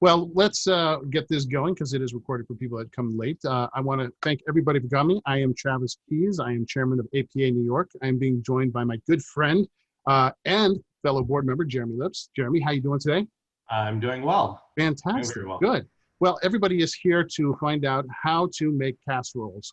Well, let's get this going because it is recorded for people that come late. I want to thank everybody for coming. I am Travis Keys. I am chairman of APA New York. I am being joined by my good friend and fellow board member, Jeremy Lips. Jeremy, how you doing today? I'm doing well. Fantastic. Doing very well. Good. Well, everybody is here to find out how to make casseroles.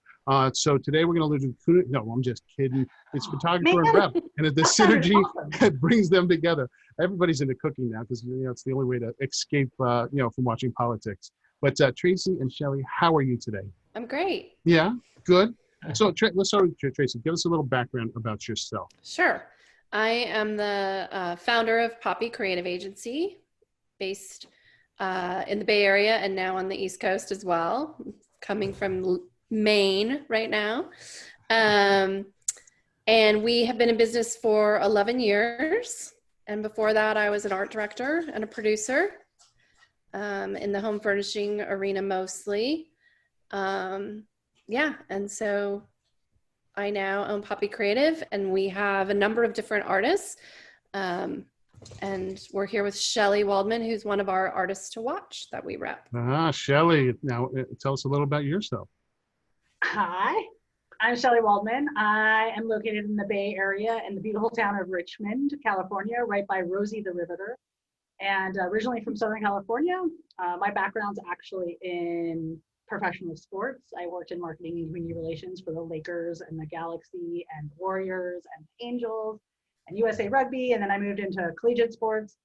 So today we're going to learn. No, I'm just kidding. It's photographer and rep, and the synergy that brings them together. Everybody's into cooking now because it's the only way to escape from watching politics. But Traci and Shelly, how are you today? I'm great. Yeah, good. So let's start with Traci. Give us a little background about yourself. Sure. I am the founder of Poppy Creative Agency, based in the Bay Area and now on the East Coast as well, coming from Maine right now. And we have been in business for 11 years. And before that, I was an art director and a producer in the home furnishing arena mostly. And so I now own Poppy Creative, and we have a number of different artists. And we're here with Shelly Waldman, who's one of our artists to watch that we rep. Shelly, now tell us a little about yourself. Hi, I'm Shelly Waldman. I am located in the Bay Area in the beautiful town of Richmond, California, right by Rosie the Riveter. And originally from Southern California. My background's actually in professional sports. I worked in marketing and community relations for the Lakers and the Galaxy and Warriors and Angels and USA Rugby, and then I moved into collegiate sports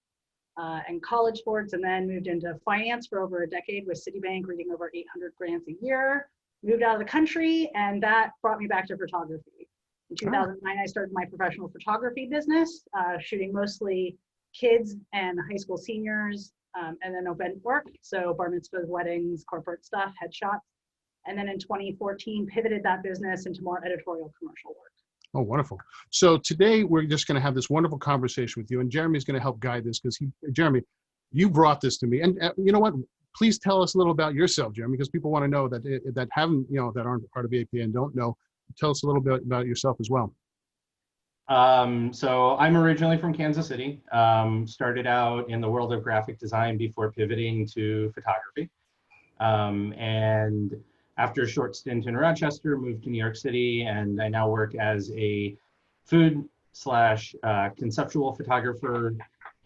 and college sports, and then moved into finance for over a decade with Citibank, reading over 800 grants a year. Moved out of the country, and that brought me back to photography. In 2009, I started my professional photography business, shooting mostly kids and high school seniors, and then event work, so bar mitzvahs, weddings, corporate stuff, headshots. And then in 2014, pivoted that business into more editorial commercial work. Oh, wonderful. So today we're just going to have this wonderful conversation with you, and Jeremy's going to help guide this because Jeremy, you brought this to me. And you know what? Please tell us a little about yourself, Jeremy, because people want to know that that aren't part of APA and don't know. Tell us a little bit about yourself as well. So I'm originally from Kansas City. Started out in the world of graphic design before pivoting to photography. And after a short stint in Rochester, moved to New York City, and I now work as a food/conceptual photographer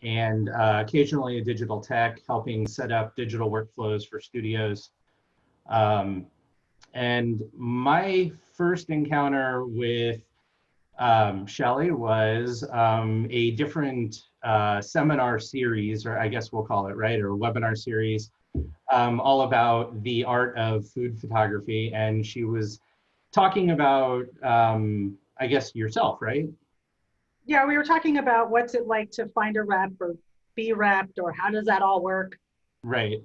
and occasionally a digital tech, helping set up digital workflows for studios. And my first encounter with Shelly was a different seminar series, or I guess we'll call it, right, or webinar series, all about the art of food photography. And she was talking about, I guess, yourself, right? Yeah, we were talking about what's it like to find a rep or be repped, or how does that all work? Right.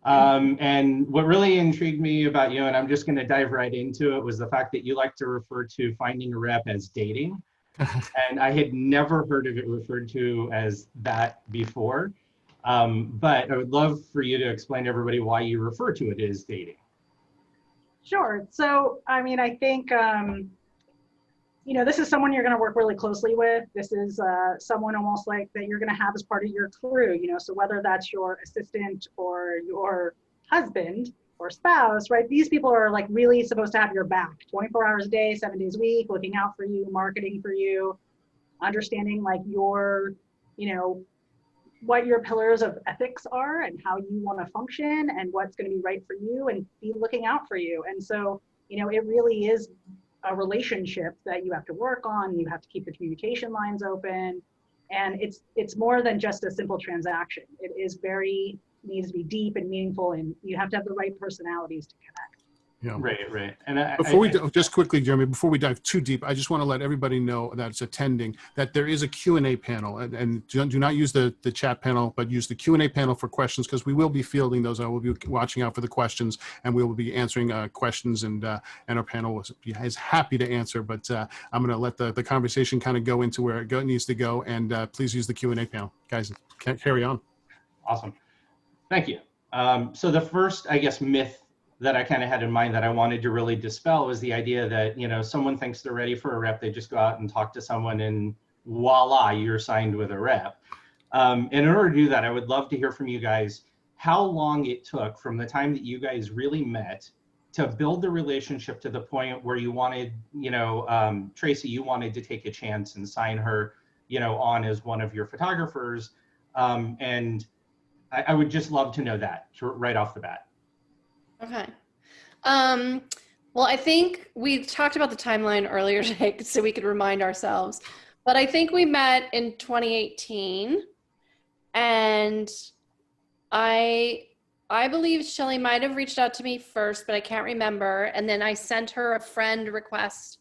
And what really intrigued me about you, and I'm just going to dive right into it, was the fact that you like to refer to finding a rep as dating. And I had never heard of it referred to as that before. But I would love for you to explain to everybody why you refer to it as dating. Sure. So, I mean, I think, this is someone you're going to work really closely with. This is someone almost like that you're going to have as part of your crew, so whether that's your assistant or your husband or spouse, right? These people are like really supposed to have your back 24 hours a day, 7 days a week, looking out for you, marketing for you, understanding like your, what your pillars of ethics are and how you want to function and what's going to be right for you and be looking out for you. And so, it really is a relationship that you have to work on. You have to keep the communication lines open. And it's more than just a simple transaction. It is needs to be deep and meaningful, and you have to have the right personalities to connect. Yeah. Right. And just quickly, Jeremy, before we dive too deep, I just want to let everybody know that's attending that there is a Q&A panel, and do not use the chat panel, but use the Q&A panel for questions, because we will be fielding those. I will be watching out for the questions, and we will be answering questions, and our panel is happy to answer, but I'm going to let the conversation kind of go into where it needs to go, and please use the Q&A panel. Guys, carry on. Awesome. Thank you. So the first, I guess, myth that I kind of had in mind that I wanted to really dispel was the idea that, someone thinks they're ready for a rep, they just go out and talk to someone and voila, you're signed with a rep. And in order to do that, I would love to hear from you guys. how long it took from the time that you guys really met to build the relationship to the point where you wanted, Traci, you wanted to take a chance and sign her, on as one of your photographers. And I would just love to know that right off the bat. Okay. Well, I think we talked about the timeline earlier today, so we could remind ourselves. But I think we met in 2018, and I believe Shelly might have reached out to me first, but I can't remember. And then I sent her a friend request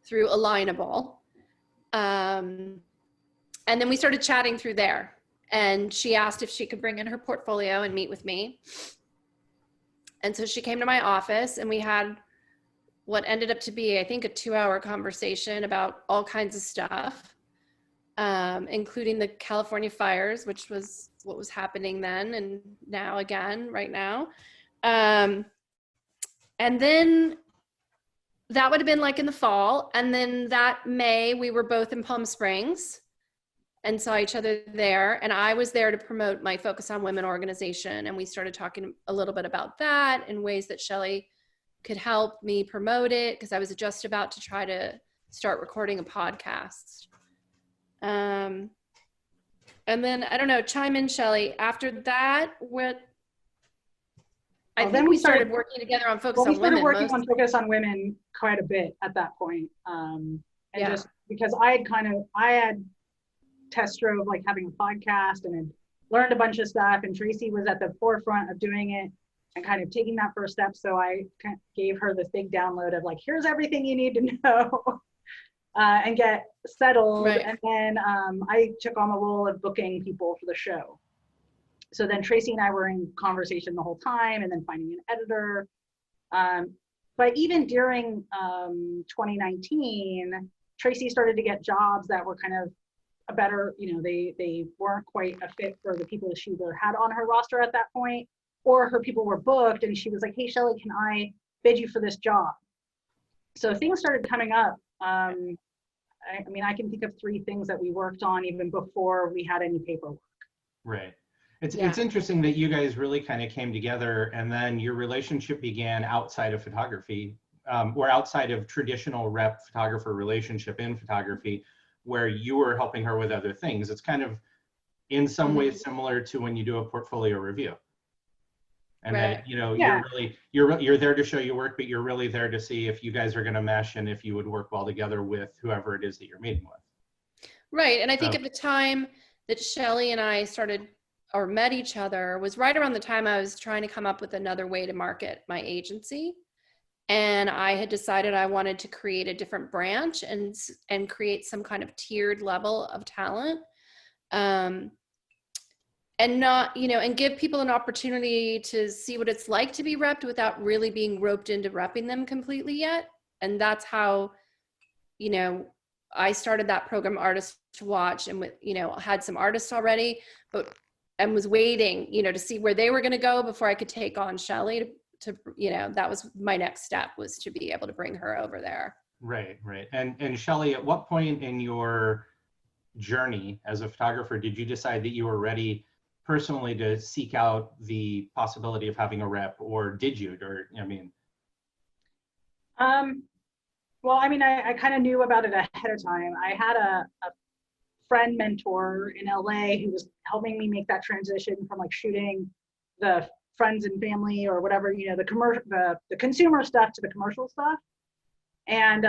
through Alignable. And then we started chatting through there. And she asked if she could bring in her portfolio and meet with me. And so she came to my office, and we had what ended up to be, I think, a 2-hour conversation about all kinds of stuff, including the California fires, which was what was happening then and now again, right now. And then that would have been like in the fall. And then that May, we were both in Palm Springs and saw each other there. And I was there to promote my Focus on Women organization. And we started talking a little bit about that and ways that Shelly could help me promote it, because I was just about to try to start recording a podcast. And then, I don't know, chime in, Shelly. After that, I think we started working together on Focus on Women. We started working on Focus on Women quite a bit at that point. Just because I had test drove like having a podcast and had learned a bunch of stuff, and Traci was at the forefront of doing it and kind of taking that first step. So I kind of gave her this big download of like, here's everything you need to know and get settled. Right. And then I took on the role of booking people for the show. So then Traci and I were in conversation the whole time, and then finding an editor. But even during 2019, Traci started to get jobs that were kind of a better, they weren't quite a fit for the people that she either had on her roster at that point, or her people were booked, and she was like, hey, Shelly, can I bid you for this job? So things started coming up. I can think of 3 things that we worked on even before we had any paperwork. Right. It's interesting that you guys really kind of came together, and then your relationship began outside of photography, or outside of traditional rep photographer relationship in photography, where you were helping her with other things. It's kind of in some ways similar to when you do a portfolio review. And right. That, you're there to show your work, but you're really there to see if you guys are going to mesh and if you would work well together with whoever it is that you're meeting with. Right. And I think at the time that Shelly and I started or met each other was right around the time I was trying to come up with another way to market my agency. And I had decided I wanted to create a different branch and create some kind of tiered level of talent. And not, and give people an opportunity to see what it's like to be repped without really being roped into repping them completely yet. And that's how, I started that program, Artist to Watch, and had some artists already, and was waiting, to see where they were going to go before I could take on Shelly to that was my next step, was to be able to bring her over there. Right. And Shelly, at what point in your journey as a photographer did you decide that you were ready personally to seek out the possibility of having a rep, or did you, I kind of knew about it ahead of time. I had a friend mentor in LA who was helping me make that transition from like shooting the friends and family or whatever, the consumer stuff to the commercial stuff. And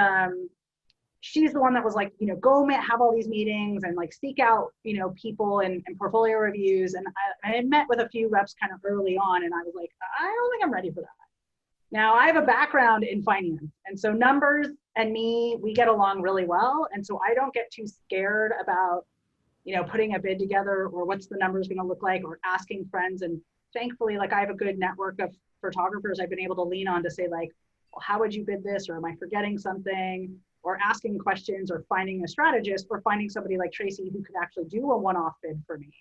she's the one that was like, go have all these meetings and like seek out, people and portfolio reviews. And I had met with a few reps kind of early on, and I was like, I don't think I'm ready for that. Now I have a background in finance, and so numbers and me, we get along really well. And so I don't get too scared about, putting a bid together or what's the numbers going to look like, or asking friends. And thankfully, like I have a good network of photographers I've been able to lean on to say like, well, how would you bid this? Or am I forgetting something? Or asking questions, or finding a strategist, or finding somebody like Traci who could actually do a one-off bid for me.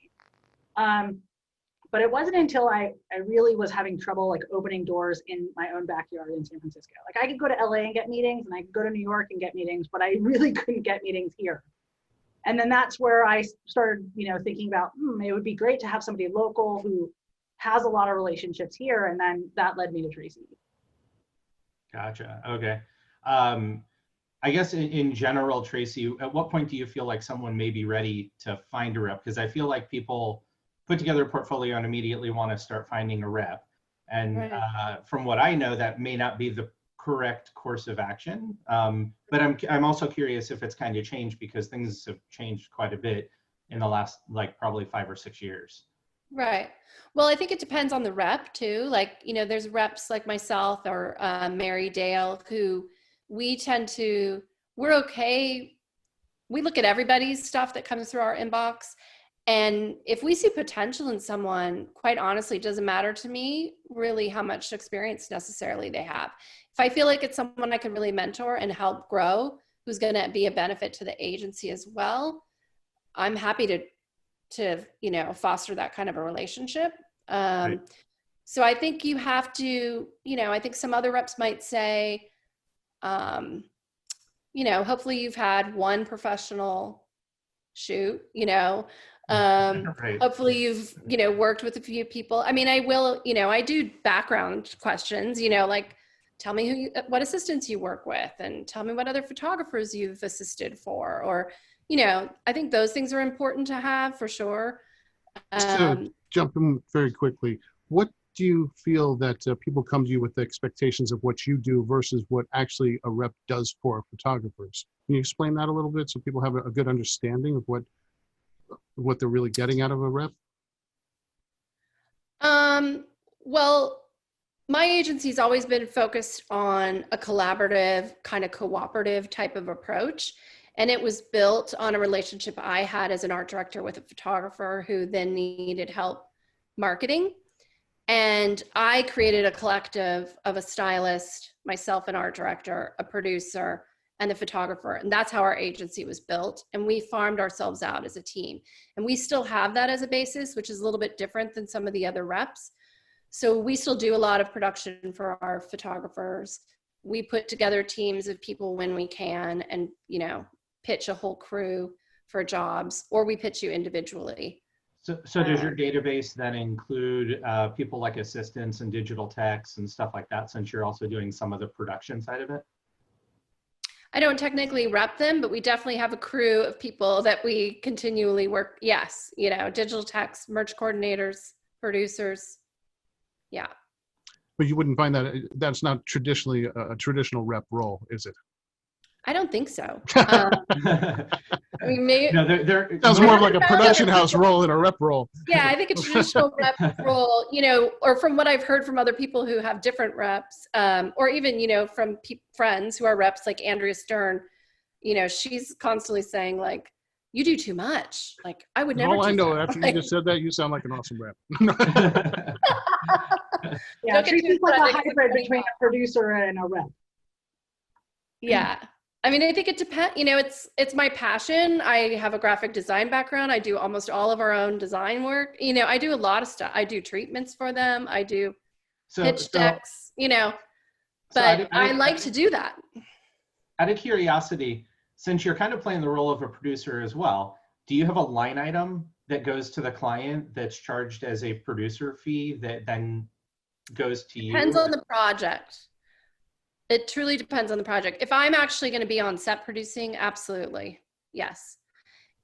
But it wasn't until I really was having trouble like opening doors in my own backyard in San Francisco. Like I could go to LA and get meetings, and I could go to New York and get meetings, but I really couldn't get meetings here. And then that's where I started, thinking about, it would be great to have somebody local who has a lot of relationships here. And then that led me to Traci. Gotcha. Okay. I guess in general, Traci, at what point do you feel like someone may be ready to find a rep? Because I feel like people put together a portfolio and immediately want to start finding a rep. And Right. from what I know, that may not be the correct course of action. But I'm also curious if it's kind of changed, because things have changed quite a bit in the last, like, probably 5 or 6 years. Right. Well, I think it depends on the rep too. Like, there's reps like myself or Mary Dale who we tend to, we're okay. We look at everybody's stuff that comes through our inbox. And if we see potential in someone, quite honestly, it doesn't matter to me really how much experience necessarily they have. If I feel like it's someone I can really mentor and help grow, who's going to be a benefit to the agency as well, I'm happy to foster that kind of a relationship. Right. So I think you have to, I think some other reps might say, hopefully you've had one professional shoot, Right. hopefully you've, worked with a few people. I mean, I do background questions, like tell me what assistants you work with, and tell me what other photographers you've assisted for, or, I think those things are important to have for sure. Just to jump in very quickly, what do you feel that people come to you with expectations of what you do versus what actually a rep does for photographers? Can you explain that a little bit so people have a good understanding of what they're really getting out of a rep? Well, my agency's always been focused on a collaborative, kind of cooperative type of approach. And it was built on a relationship I had as an art director with a photographer who then needed help marketing. And I created a collective of a stylist, myself, an art director, a producer, and a photographer. And that's how our agency was built. And we farmed ourselves out as a team. And we still have that as a basis, which is a little bit different than some of the other reps. So we still do a lot of production for our photographers. We put together teams of people when we can, and, pitch a whole crew for jobs, or we pitch you individually. So does your database then include people like assistants and digital techs and stuff like that, since you're also doing some of the production side of it? I don't technically rep them, but we definitely have a crew of people that we continually work. Yes, digital techs, merch coordinators, producers. Yeah. But you wouldn't find that's not traditionally a traditional rep role, is it? I don't think so. I mean, maybe. No, Sounds more like a production house role than a rep role. Yeah, I think a traditional rep role, or from what I've heard from other people who have different reps, or even, from friends who are reps like Andrea Stern, she's constantly saying, like, you do too much. Like, I would never. All I know, that. after you just said that, you sound like an awesome rep. Yeah, Traci's like a hybrid between a producer and a rep. Yeah. I mean, I think it depends, it's my passion. I have a graphic design background. I do almost all of our own design work. I do a lot of stuff. I do treatments for them. I do pitch decks, but I like to do that. Out of curiosity, since you're kind of playing the role of a producer as well, do you have a line item that goes to the client that's charged as a producer fee that then goes to you? Depends on the project. It truly depends on the project. If I'm actually going to be on set producing, absolutely. Yes.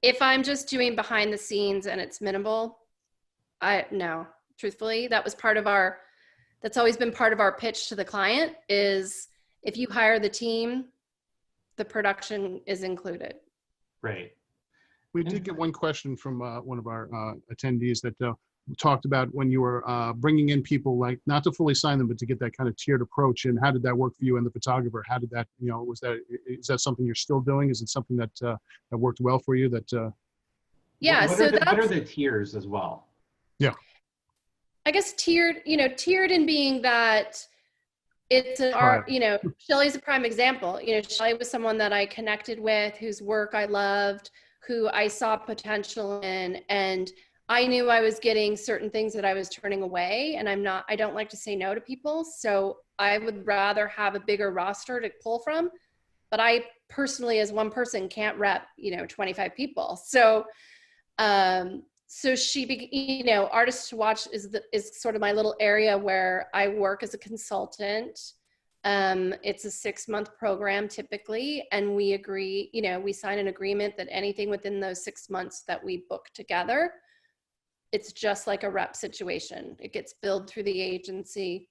If I'm just doing behind the scenes and it's minimal, no, truthfully, that's always been part of our pitch to the client, is if you hire the team, the production is included. Right. We did get one question from one of our attendees that talked about when you were bringing in people, like not to fully sign them, but to get that kind of tiered approach. And how did that work for you and the photographer? How did that, is that something you're still doing? Is it something that that worked well for you? Yeah. What are the tiers as well? Yeah. I guess tiered in being that it's an art, Shelly's a prime example. Shelly was someone that I connected with, whose work I loved, who I saw potential in, and I knew I was getting certain things that I was turning away, and I don't like to say no to people. So I would rather have a bigger roster to pull from, but I personally, as one person, can't rep, 25 people. So So you know, Artist to Watch is sort of my little area where I work as a consultant. It's a 6-month program typically, and we agree, you know, we sign an agreement that anything within those 6 months that we book together, it's just like a rep situation. It gets billed through the agency,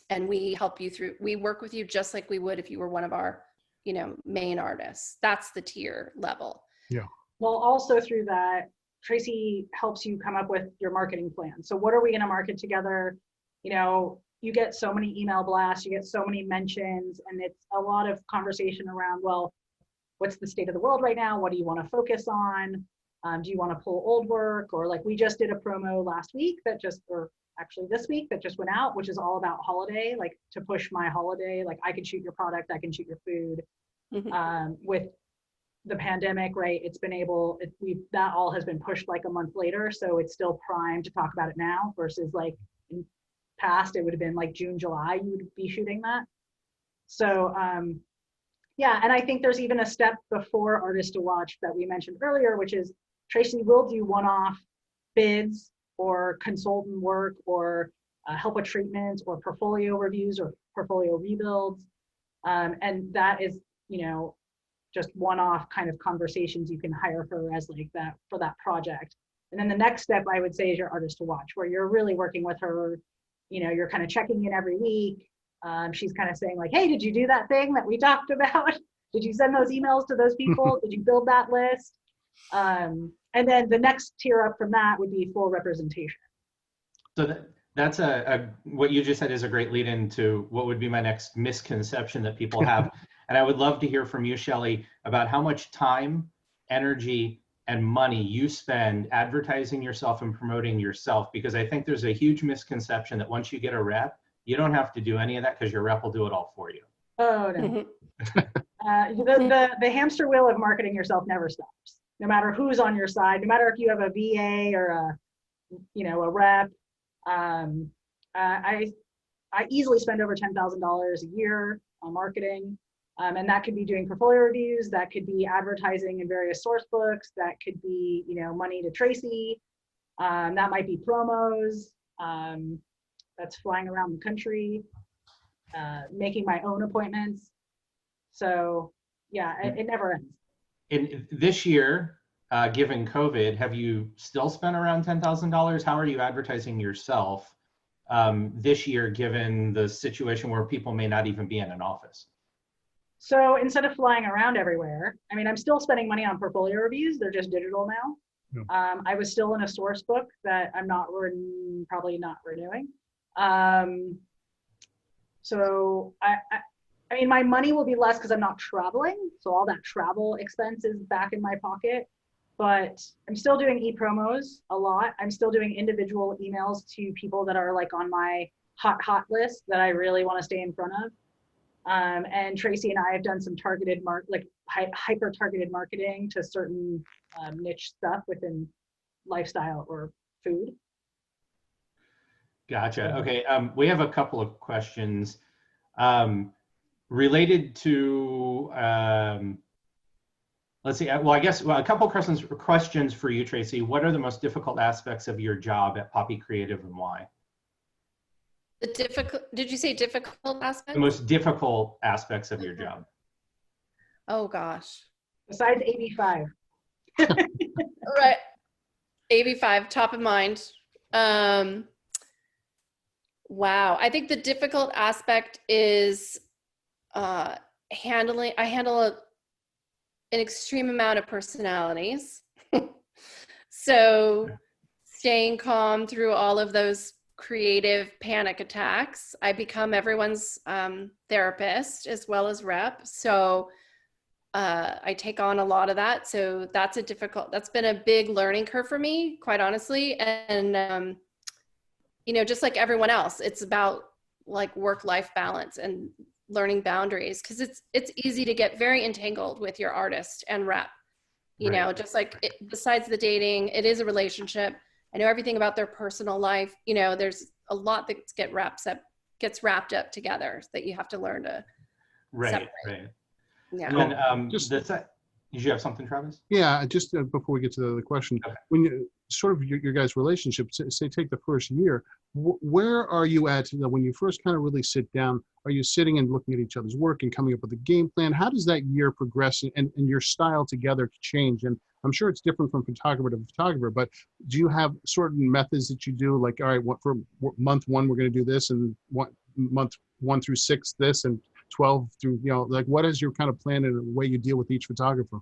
and we help you through, we work with you just like we would if you were one of our, you know, main artists. That's the tier level. Yeah. Well, also through that, Traci helps you come up with your marketing plan. So what are we going to market together? You know, you get so many email blasts, you get so many mentions, and it's a lot of conversation around, well, what's the state of the world right now? What do you want to focus on? Do you want to pull old work? Or like we just did a promo last week that just, or actually this week that just went out, which is all about holiday, like to push my holiday, like I can shoot your product, I can shoot your food. With the pandemic, right? It's been able, that all has been pushed like a month later. So it's still primed to talk about it now versus like in past, it would have been like June, July, you would be shooting that. So yeah, and I think there's even a step before Artist to Watch that we mentioned earlier, which is Traci will do one-off bids or consultant work or help with treatments or portfolio reviews or portfolio rebuilds. And that is, you know, just one-off kind of conversations. You can hire her as like that for that project. And then the next step I would say is your Artist to Watch, where you're really working with her. You know, you're kind of checking in every week. She's kind of saying like, hey, did you do that thing that we talked about? Did you send those emails to those people? Did you build that list? And then the next tier up from that would be full representation. So that's what you just said is a great lead into what would be my next misconception that people have. And I would love to hear from you, Shelly, about how much time, energy, and money you spend advertising yourself and promoting yourself, because I think there's a huge misconception that once you get a rep, you don't have to do any of that because your rep will do it all for you. Oh, no. The hamster wheel of marketing yourself never stops, no matter who's on your side, no matter if you have a VA or a rep. I easily spend over $10,000 a year on marketing. And that could be doing portfolio reviews, that could be advertising in various source books, that could be, you know, money to Traci, that might be promos, that's flying around the country, making my own appointments. So yeah, it never ends. In this year, given COVID, have you still spent around $10,000? How are you advertising yourself this year, given the situation where people may not even be in an office? So instead of flying around everywhere, I mean, I'm still spending money on portfolio reviews. They're just digital now. Yeah. I was still in a source book that I'm probably not renewing. So I mean, my money will be less because I'm not traveling. So all that travel expense is back in my pocket. But I'm still doing e-promos a lot. I'm still doing individual emails to people that are like on my hot list that I really want to stay in front of. And Traci and I have done some targeted hyper-targeted marketing to certain niche stuff within lifestyle or food. Gotcha. Okay. We have a couple of questions related to, let's see. Well, I guess a couple of questions for you, Traci. What are the most difficult aspects of your job at Poppy Creative and why? Did you say difficult aspects? The most difficult aspects of your job. Oh gosh. Besides AB5. Right. AB5, top of mind. Wow. I think the difficult aspect is I handle an extreme amount of personalities. So staying calm through all of those creative panic attacks. I become everyone's therapist as well as rep. So I take on a lot of that. So that's been a big learning curve for me, quite honestly. And, you know, just like everyone else, it's about like work-life balance and learning boundaries, because it's easy to get very entangled with your artist and rep, you know, just like besides the dating, it is a relationship. I know everything about their personal life. You know, there's a lot that gets wrapped up together that you have to learn to separate. Right. Yeah. And then Did you have something, Travis? Yeah, just before we get to the question, Okay. when you sort of your guys' relationship, say take the first year, where are you at, when you first kind of really sit down? Are you sitting and looking at each other's work and coming up with a game plan? How does that year progress and your style together change? And I'm sure it's different from photographer to photographer, but do you have certain methods that you do? Like, all right, for month one, we're going to do this, and month 1 through 6, this, and 12 through, like, what is your kind of plan and the way you deal with each photographer?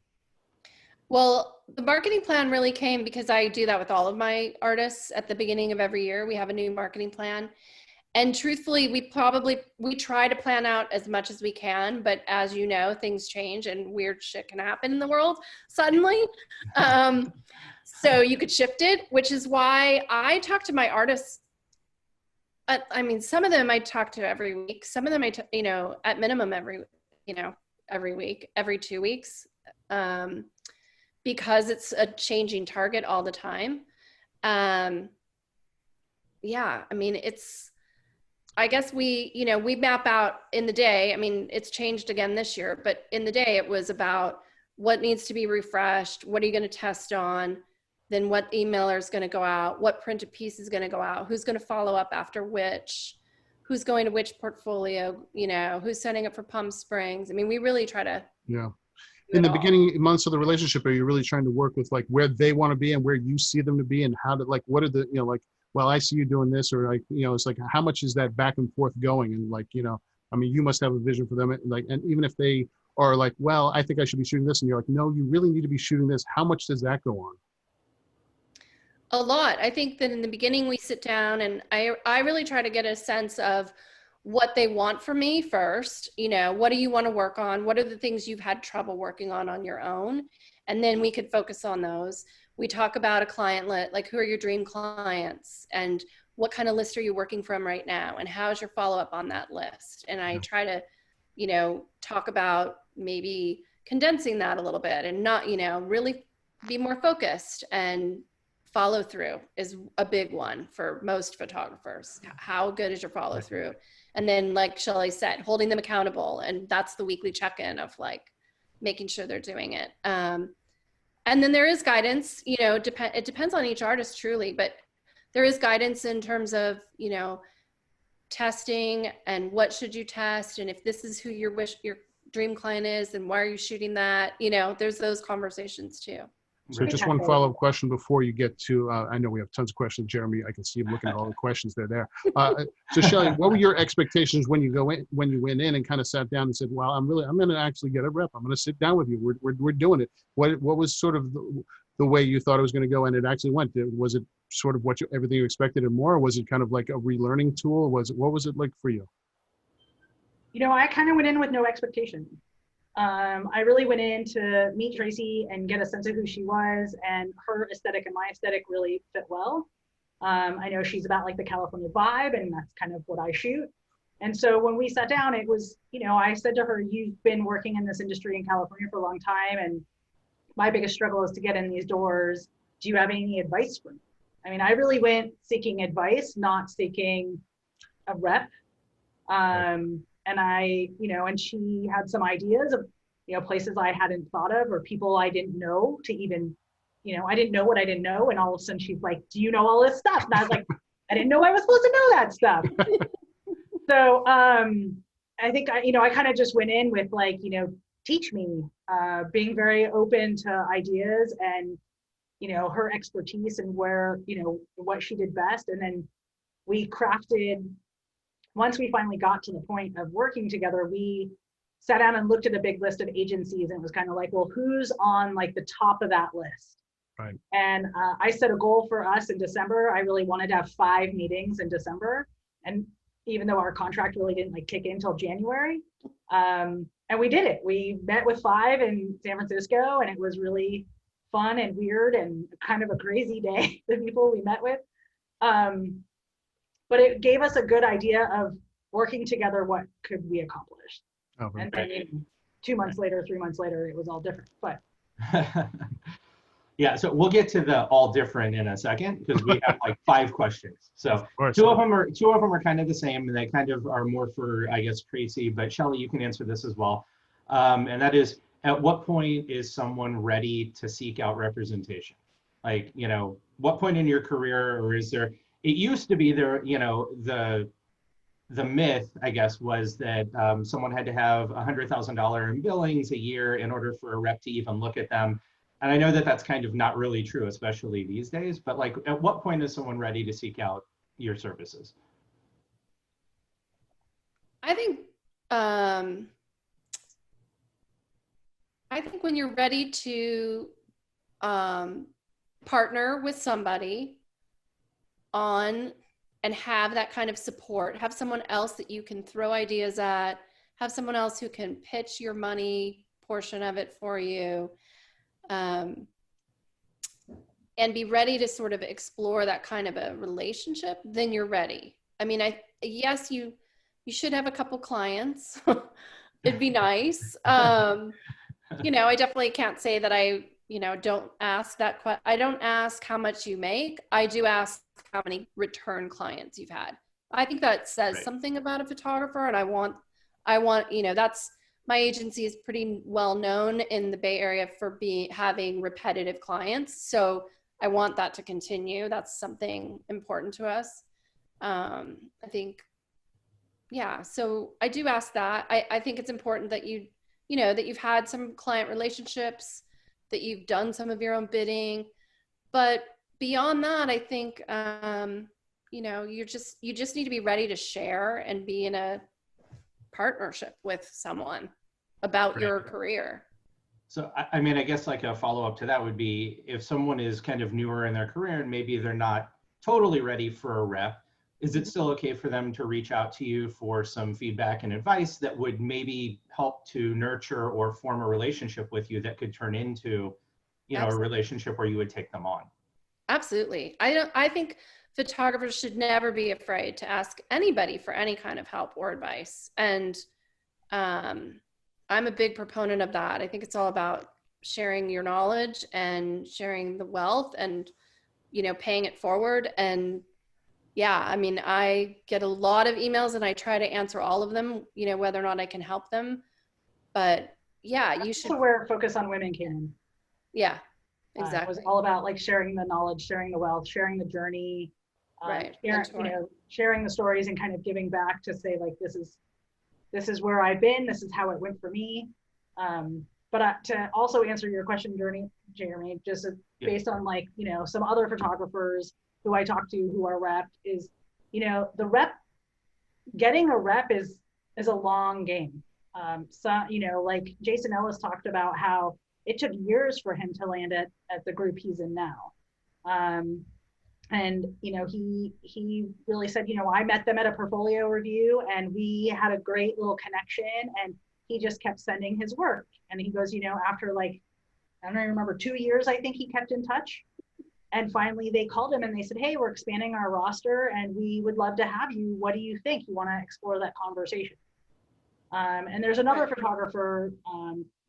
Well, the marketing plan really came because I do that with all of my artists at the beginning of every year. We have a new marketing plan. And truthfully, we try to plan out as much as we can, but as you know, things change and weird shit can happen in the world suddenly. So you could shift it, which is why I talk to my artists. I mean, some of them I talk to every week. Some of them at minimum every week, every 2 weeks. Because it's a changing target all the time. Yeah, I mean, I guess we map out in the day. I mean, it's changed again this year, but in the day it was about what needs to be refreshed, what are you going to test on, then what emailer is going to go out, what printed piece is going to go out, who's going to follow up after which, who's going to which portfolio, who's setting up for Palm Springs. I mean, we really try to. Yeah. In the beginning months of the relationship, are you really trying to work with like where they want to be and where you see them to be, and how to, like, what are the, like, well, I see you doing this, or like, it's like, how much is that back and forth going? And like, I mean, you must have a vision for them. Like, and even if they are like, well, I think I should be shooting this, and you're like, no, you really need to be shooting this. How much does that go on? A lot. I think that in the beginning we sit down and I really try to get a sense of what they want from me first. What do you want to work on? What are the things you've had trouble working on your own? And then we could focus on those. We talk about a client list, like who are your dream clients and what kind of list are you working from right now? And how's your follow-up on that list? And I try to, talk about maybe condensing that a little bit and not, really be more focused. And follow through is a big one for most photographers. How good is your follow through? And then, like Shelly said, holding them accountable. And that's the weekly check-in of like making sure they're doing it. And then there is guidance, it depends on each artist truly, but there is guidance in terms of, testing and what should you test. And if this is who your dream client is, then why are you shooting that? There's those conversations too. So just one follow-up question before you get to, I know we have tons of questions, Jeremy. I can see him looking at all the questions that are there. So Shelly, what were your expectations when you went in and kind of sat down and said, well, I'm going to actually get a rep. I'm going to sit down with you. We're doing it. What was sort of the way you thought it was going to go, and it actually went? Was it sort of everything you expected and more? Or was it kind of like a relearning tool? What was it like for you? I kind of went in with no expectation. I really went in to meet Traci and get a sense of who she was, and her aesthetic and my aesthetic really fit well. I know she's about like the California vibe, and that's kind of what I shoot. And so when we sat down, it was, I said to her, you've been working in this industry in California for a long time, and my biggest struggle is to get in these doors. Do you have any advice for me? I mean, I really went seeking advice, not seeking a rep. And and she had some ideas of, places I hadn't thought of or people I didn't know to even, I didn't know what I didn't know. And all of a sudden she's like, do you know all this stuff? And I was like, I didn't know I was supposed to know that stuff. So I think, I kind of just went in with like, teach me, being very open to ideas and, her expertise and where, what she did best. And then we crafted, once we finally got to the point of working together, we sat down and looked at a big list of agencies, and it was kind of like, well, who's on like the top of that list? Right. And I set a goal for us in December. I really wanted to have 5 meetings in December. And even though our contract really didn't like kick in until January, and we did it. We met with 5 in San Francisco, and it was really fun and weird and kind of a crazy day, the people we met with. But it gave us a good idea of working together, what could we accomplish. Oh, and then 2 months later, 3 months later, it was all different. But yeah, so we'll get to the all different in a second because we have like 5 questions. So course. two of them are kind of the same, and they kind of are more for, I guess, Traci. But Shelly, you can answer this as well. And that is, at what point is someone ready to seek out representation? Like, you know, what point in your career, or is there, it used to be there, you know, the myth, I guess, was that someone had to have $100,000 in billings a year in order for a rep to even look at them. And I know that that's kind of not really true, especially these days, but like, at what point is someone ready to seek out your services? I think when you're ready to partner with somebody on and have that kind of support, have someone else that you can throw ideas at, have someone else who can pitch your money portion of it for you, and be ready to sort of explore that kind of a relationship, then you're ready. I mean, yes, you should have a couple clients. It'd be nice. You know, I definitely can't say that I, you know, don't ask that I don't ask how much you make. I do ask how many return clients you've had. I think that says something about a photographer, and I want, you know, that's, my agency is pretty well known in the Bay Area for having repetitive clients. So I want that to continue. That's something important to us. I think, yeah, so I do ask that. I think it's important that you know, that you've had some client relationships, that you've done some of your own bidding. But beyond that, I think, you know, you just need to be ready to share and be in a partnership with someone about your career. So, I mean, I guess like a follow-up to that would be, if someone is kind of newer in their career and maybe they're not totally ready for a rep, is it still okay for them to reach out to you for some feedback and advice that would maybe help to nurture or form a relationship with you that could turn into, you know, a relationship where you would take them on? Absolutely. I think photographers should never be afraid to ask anybody for any kind of help or advice. And I'm a big proponent of that. I think it's all about sharing your knowledge and sharing the wealth and, you know, paying it forward. And yeah, I mean, I get a lot of emails and I try to answer all of them, you know, whether or not I can help them. But yeah, you should. That's where Focus on Women came in. Yeah, exactly. It was all about like sharing the knowledge, sharing the wealth, sharing the journey, sharing the stories, and kind of giving back to say like, this is where I've been, this is how it went for me. But to also answer your question, Jeremy, just based on like, you know, some other photographers who I talk to who are repped, is, you know, getting a rep is a long game. So, you know, like Jason Ellis talked about how it took years for him to land at the group he's in now. And, you know, he really said, you know, I met them at a portfolio review and we had a great little connection, and he just kept sending his work. And he goes, you know, after like, I don't remember, 2 years, I think he kept in touch. And finally they called him and they said, hey, we're expanding our roster and we would love to have you. What do you think? You want to explore that conversation? And there's another photographer,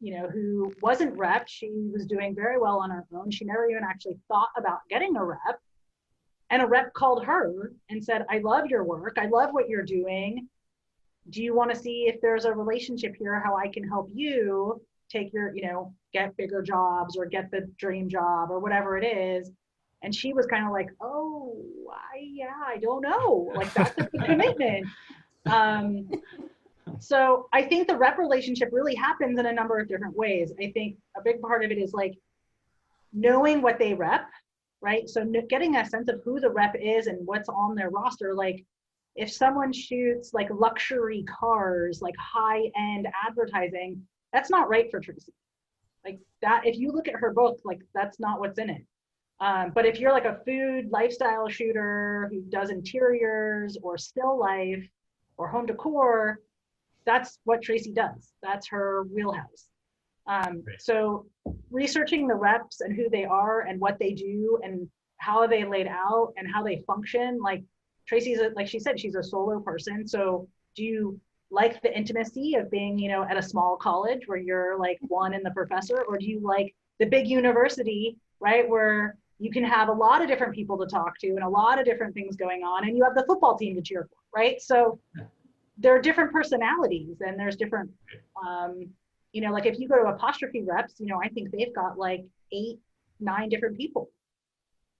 you know, who wasn't repped. She was doing very well on her own. She never even actually thought about getting a rep. And a rep called her and said, I love your work. I love what you're doing. Do you want to see if there's a relationship here, how I can help you take your, you know, get bigger jobs or get the dream job or whatever it is? And she was kind of like, oh, I don't know. Like, that's a big commitment. So I think the rep relationship really happens in a number of different ways. I think a big part of it is like knowing what they rep, right? So getting a sense of who the rep is and what's on their roster. Like if someone shoots like luxury cars, like high-end advertising, that's not right for Traci. Like that, if you look at her book, like that's not what's in it. But if you're like a food lifestyle shooter who does interiors or still life or home decor, that's what Traci does. That's her wheelhouse. So researching the reps and who they are and what they do and how they laid out and how they function. Like Traci's, like she said, she's a solo person. So do you like the intimacy of being, you know, at a small college where you're like one and the professor, or do you like the big university, right, where you can have a lot of different people to talk to and a lot of different things going on, and you have the football team to cheer for, right? So there are different personalities and there's different you know, like if you go to Apostrophe Reps, you know, I think they've got like 8, 9 different people.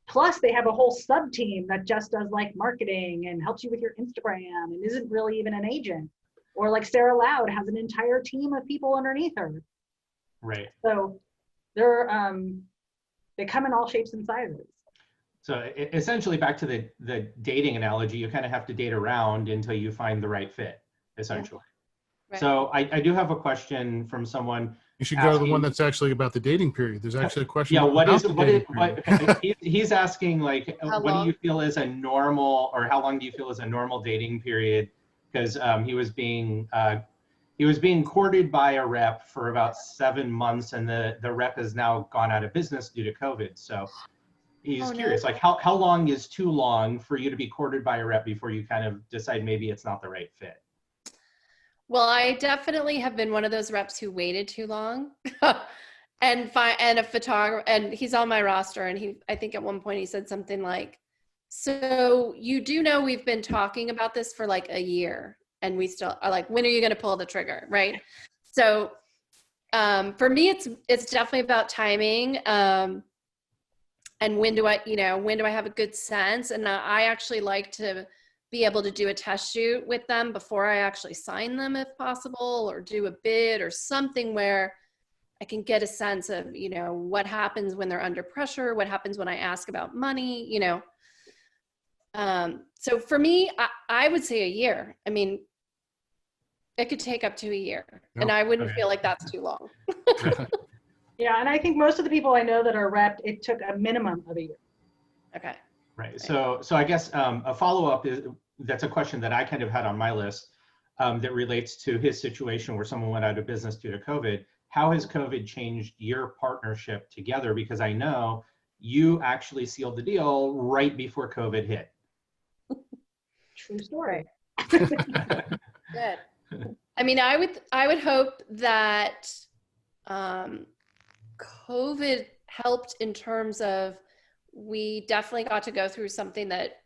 Plus they have a whole sub team that just does like marketing and helps you with your Instagram and isn't really even an agent. Or like Sarah Loud has an entire team of people underneath her. Right. So they're, they come in all shapes and sizes. So essentially back to the dating analogy, you kind of have to date around until you find the right fit, essentially. Right. So I do have a question from someone. You should go to the one asking- that's actually about the dating period. There's actually a question. Yeah, about he's asking, like, How what do long? you feel is a normal, or how long do you feel is a normal dating period? Because he was being courted by a rep for about 7 months, and the rep has now gone out of business due to COVID. So he's curious, like, how long is too long for you to be courted by a rep before you kind of decide maybe it's not the right fit? Well, I definitely have been one of those reps who waited too long. And a photographer, and he's on my roster, and I think at one point he said something like, so you do know we've been talking about this for like a year, and we still are like, when are you going to pull the trigger, right? So for me, it's definitely about timing, and when do I have a good sense. And I actually like to be able to do a test shoot with them before I actually sign them if possible, or do a bid or something where I can get a sense of, you know, what happens when they're under pressure, what happens when I ask about money, you know. So for me, I would say a year. I mean, it could take up to a year, and I wouldn't feel like that's too long. Yeah, and I think most of the people I know that are repped, it took a minimum of a year. Okay. Right. So I guess a follow-up is, that's a question that I kind of had on my list that relates to his situation where someone went out of business due to COVID. How has COVID changed your partnership together? Because I know you actually sealed the deal right before COVID hit. True story. Good. I mean, I would hope that COVID helped in terms of, we definitely got to go through something that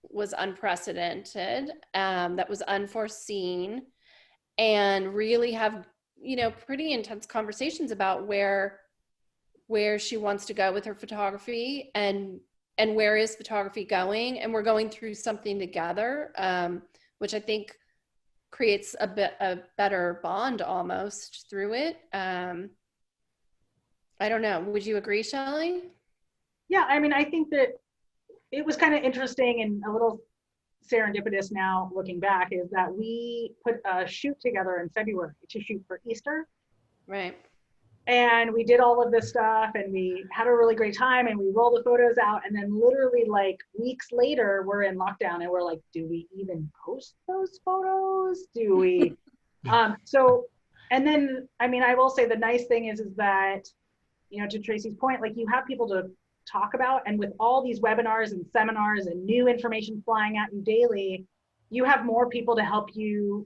was unprecedented, that was unforeseen, and really have, you know, pretty intense conversations about where she wants to go with her photography, and where is photography going. And we're going through something together, which I think creates a better bond almost through it. I don't know. Would you agree, Shelly? Yeah, I mean, I think that it was kind of interesting and a little serendipitous now looking back, is that we put a shoot together in February to shoot for Easter. Right. And we did all of this stuff, and we had a really great time, and we rolled the photos out, and then literally like weeks later we're in lockdown, and we're like, do we even post those photos? Do we so, and then I mean, I will say the nice thing is that, you know, to Traci's point, like, you have people to talk about, and with all these webinars and seminars and new information flying at you daily, you have more people to help you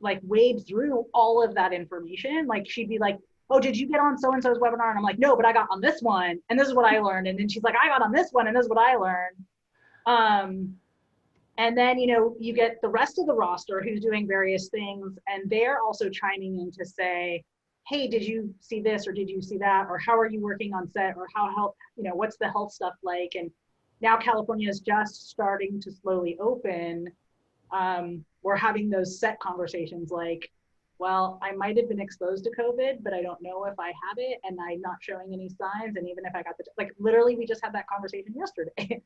like wade through all of that information. Like, she'd be like, oh, did you get on so-and-so's webinar? And I'm like, no, but I got on this one, and this is what I learned. And then she's like, I got on this one, and this is what I learned. And then, you know, you get the rest of the roster who's doing various things, and they're also chiming in to say, hey, did you see this, or did you see that, or how are you working on set, or you know, what's the health stuff like? And now California is just starting to slowly open. We're having those set conversations like, well, I might have been exposed to COVID, but I don't know if I have it, and I'm not showing any signs. And even if I got like, literally, we just had that conversation yesterday.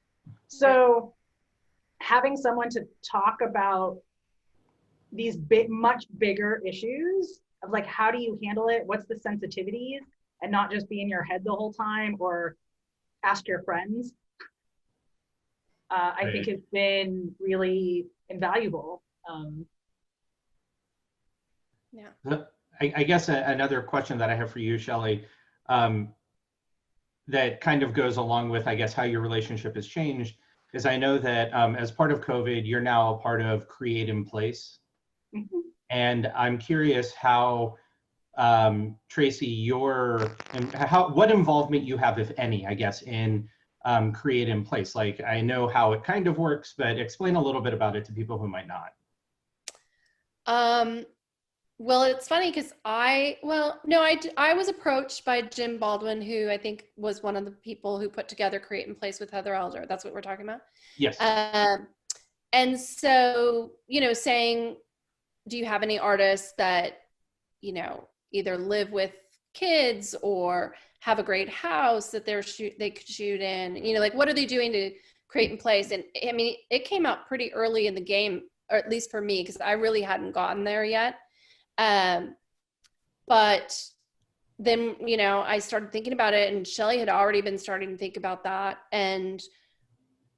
So having someone to talk about these much bigger issues of like, how do you handle it? What's the sensitivities? And not just be in your head the whole time, or ask your friends. I think it's been really invaluable. Yeah. I guess another question that I have for you, Shelly, that kind of goes along with, I guess, how your relationship has changed, is I know that as part of COVID, you're now a part of Create in Place. Mm-hmm. And I'm curious how, Traci, what involvement you have, if any, I guess, in Create in Place. Like, I know how it kind of works, but explain a little bit about it to people who might not. Well, it's funny because I was approached by Jim Baldwin, who I think was one of the people who put together Create in Place with Heather Elder. That's what we're talking about. Yes. And so, saying, do you have any artists that, either live with kids or have a great house that they could shoot in, like, what are they doing to Create in Place? And I mean, it came out pretty early in the game, or at least for me, because I really hadn't gotten there yet. But then, I started thinking about it, and Shelly had already been starting to think about that. And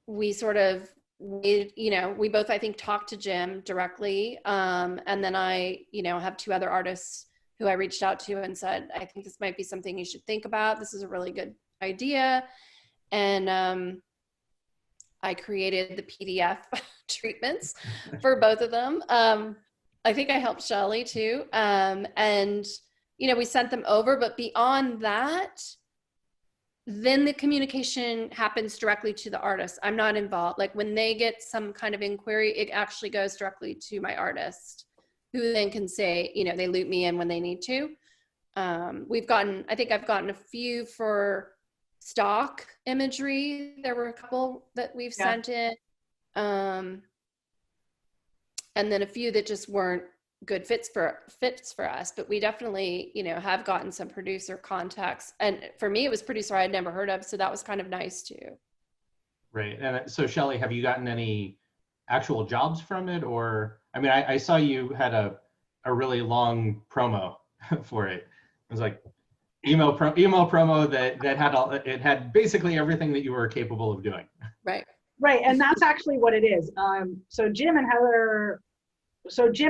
we sort of, we both, I think, talked to Jim directly. And then I, have two other artists who I reached out to and said, I think this might be something you should think about. This is a really good idea. And I created the PDF treatments for both of them. I think I helped Shelly too. And, we sent them over, but beyond that, then the communication happens directly to the artist. I'm not involved. Like when they get some kind of inquiry, it actually goes directly to my artist, who then can say, they loop me in when they need to. I think I've gotten a few for stock imagery. There were a couple that we've sent in. And then a few that just weren't good fits for us, but we definitely, have gotten some producer contacts. And for me, it was producer I had never heard of. So that was kind of nice too. Right. And so Shelly, have you gotten any actual jobs from it? Or, I mean, I saw you had a really long promo for it. It was like email promo that had basically everything that you were capable of doing. Right. Right. And that's actually what it is. So Jim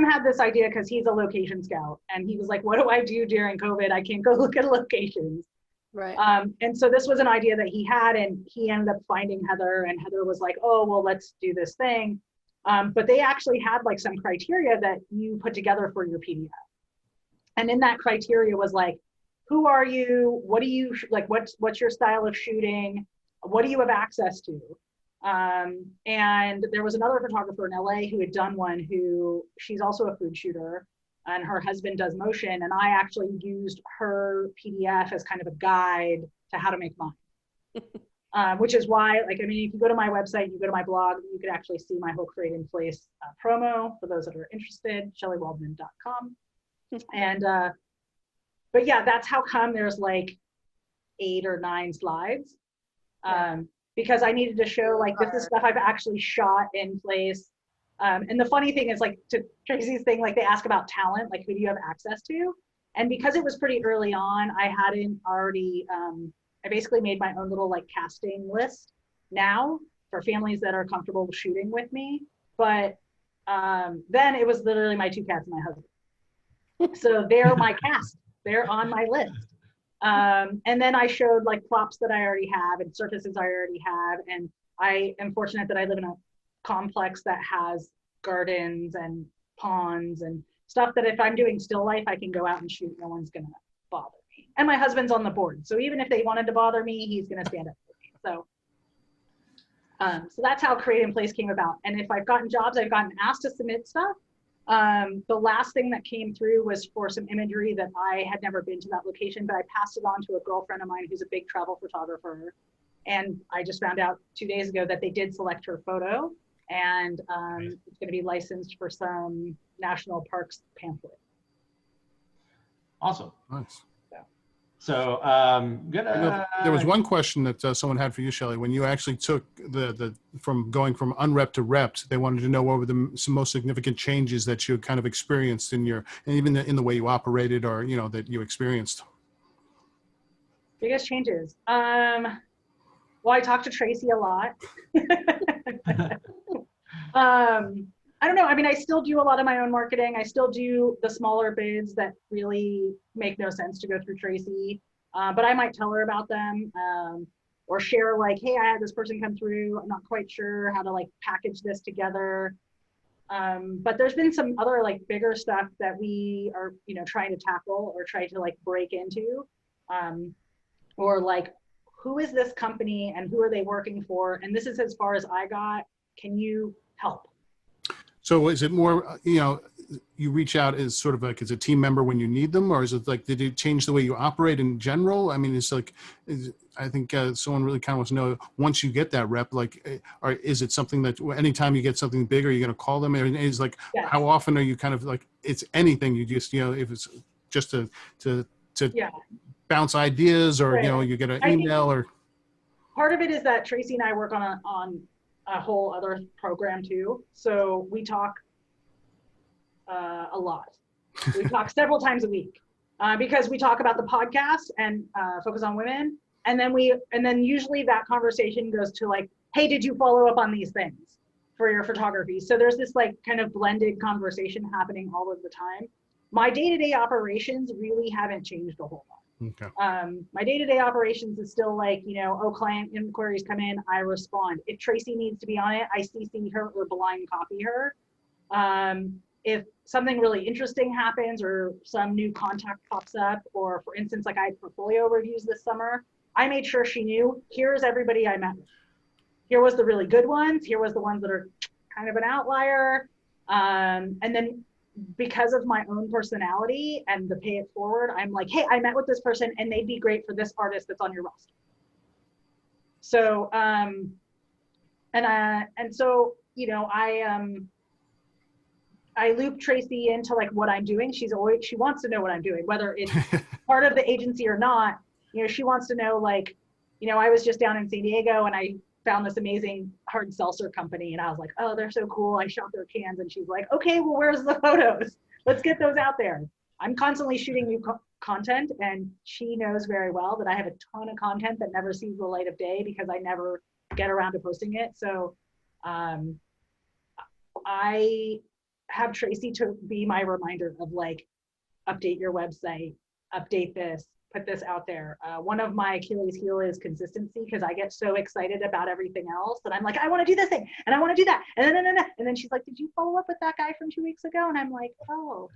had this idea because he's a location scout, and he was like, what do I do during COVID? I can't go look at locations. Right. And so this was an idea that he had, and he ended up finding Heather, and Heather was like, oh, well, let's do this thing. But they actually had like some criteria that you put together for your PDF. And in that criteria was like, who are you? What do you like? What's your style of shooting? What do you have access to? And there was another photographer in LA who had done one, she's also a food shooter, and her husband does motion. And I actually used her PDF as kind of a guide to how to make mine, which is why, like, I mean, if you go to my website, you go to my blog, you could actually see my whole Create in Place promo for those that are interested, shellywaldman.com. And, but yeah, that's how come there's like 8 or 9 slides. Because I needed to show like this is stuff I've actually shot in place. And the funny thing is, like, to Traci's thing, like they ask about talent, like who do you have access to? And because it was pretty early on, I hadn't already, I basically made my own little like casting list now for families that are comfortable shooting with me. But then it was literally my 2 cats and my husband. So they're my cast, they're on my list. And then I showed like props that I already have and surfaces I already have. And I am fortunate that I live in a complex that has gardens and ponds and stuff that if I'm doing still life, I can go out and shoot. No one's going to bother me. And my husband's on the board. So even if they wanted to bother me, he's going to stand up for me. So that's how Create in Place came about. And if I've gotten jobs, I've gotten asked to submit stuff. The last thing that came through was for some imagery that I had never been to that location, but I passed it on to a girlfriend of mine who's a big travel photographer. And I just found out 2 days ago that they did select her photo, and it's going to be licensed for some national parks pamphlet. Awesome. Nice. So there was one question that someone had for you, Shelly. When you actually took from going from unrepped to repped, they wanted to know what were some most significant changes that you kind of experienced in and even in the way you operated, or that you experienced. Biggest changes. Well, I talked to Traci a lot. I don't know. I mean, I still do a lot of my own marketing. I still do the smaller bids that really make no sense to go through Traci, but I might tell her about them, or share like, hey, I had this person come through. I'm not quite sure how to like package this together. But there's been some other like bigger stuff that we are, trying to tackle or try to like break into, or like, who is this company and who are they working for? And this is as far as I got. Can you help? So is it more, you reach out as sort of like as a team member when you need them, or is it like, did it change the way you operate in general? I mean, it's like, I think someone really kind of wants to know, once you get that rep, like, or is it something that anytime you get something big, are you going to call them? And is like, Yes. how often are you kind of like, it's anything you just, if it's just to Yeah. bounce ideas, or, Right. you get an I think email or. part of it is that Traci and I work on a whole other program too. So we talk a lot. We talk several times a week because we talk about the podcast and Focus on Women. And then usually that conversation goes to like, hey, did you follow up on these things for your photography? So there's this like kind of blended conversation happening all of the time. My day-to-day operations really haven't changed a whole lot. Okay. My day-to-day operations is still like, client inquiries come in, I respond. If Traci needs to be on it, I CC her or blind copy her. If something really interesting happens or some new contact pops up, or for instance, like I had portfolio reviews this summer, I made sure she knew, here's everybody I met with. Here was the really good ones. Here was the ones that are kind of an outlier. And then because of my own personality and the pay it forward, I'm like, hey, I met with this person and they'd be great for this artist that's on your roster. So, I loop Traci into like what I'm doing. She wants to know what I'm doing, whether it's part of the agency or not. She wants to know, like, I was just down in San Diego and I found this amazing hard seltzer company, and I was like, oh, they're so cool. I shot their cans, and she's like, okay, well, where's the photos? Let's get those out there. I'm constantly shooting new content, and she knows very well that I have a ton of content that never sees the light of day because I never get around to posting it. So I have Traci to be my reminder of like, update your website, update this, put this out there. One of my Achilles heel is consistency, because I get so excited about everything else that I'm like, I want to do this thing and I want to do that. And then she's like, did you follow up with that guy from 2 weeks ago? And I'm like, oh,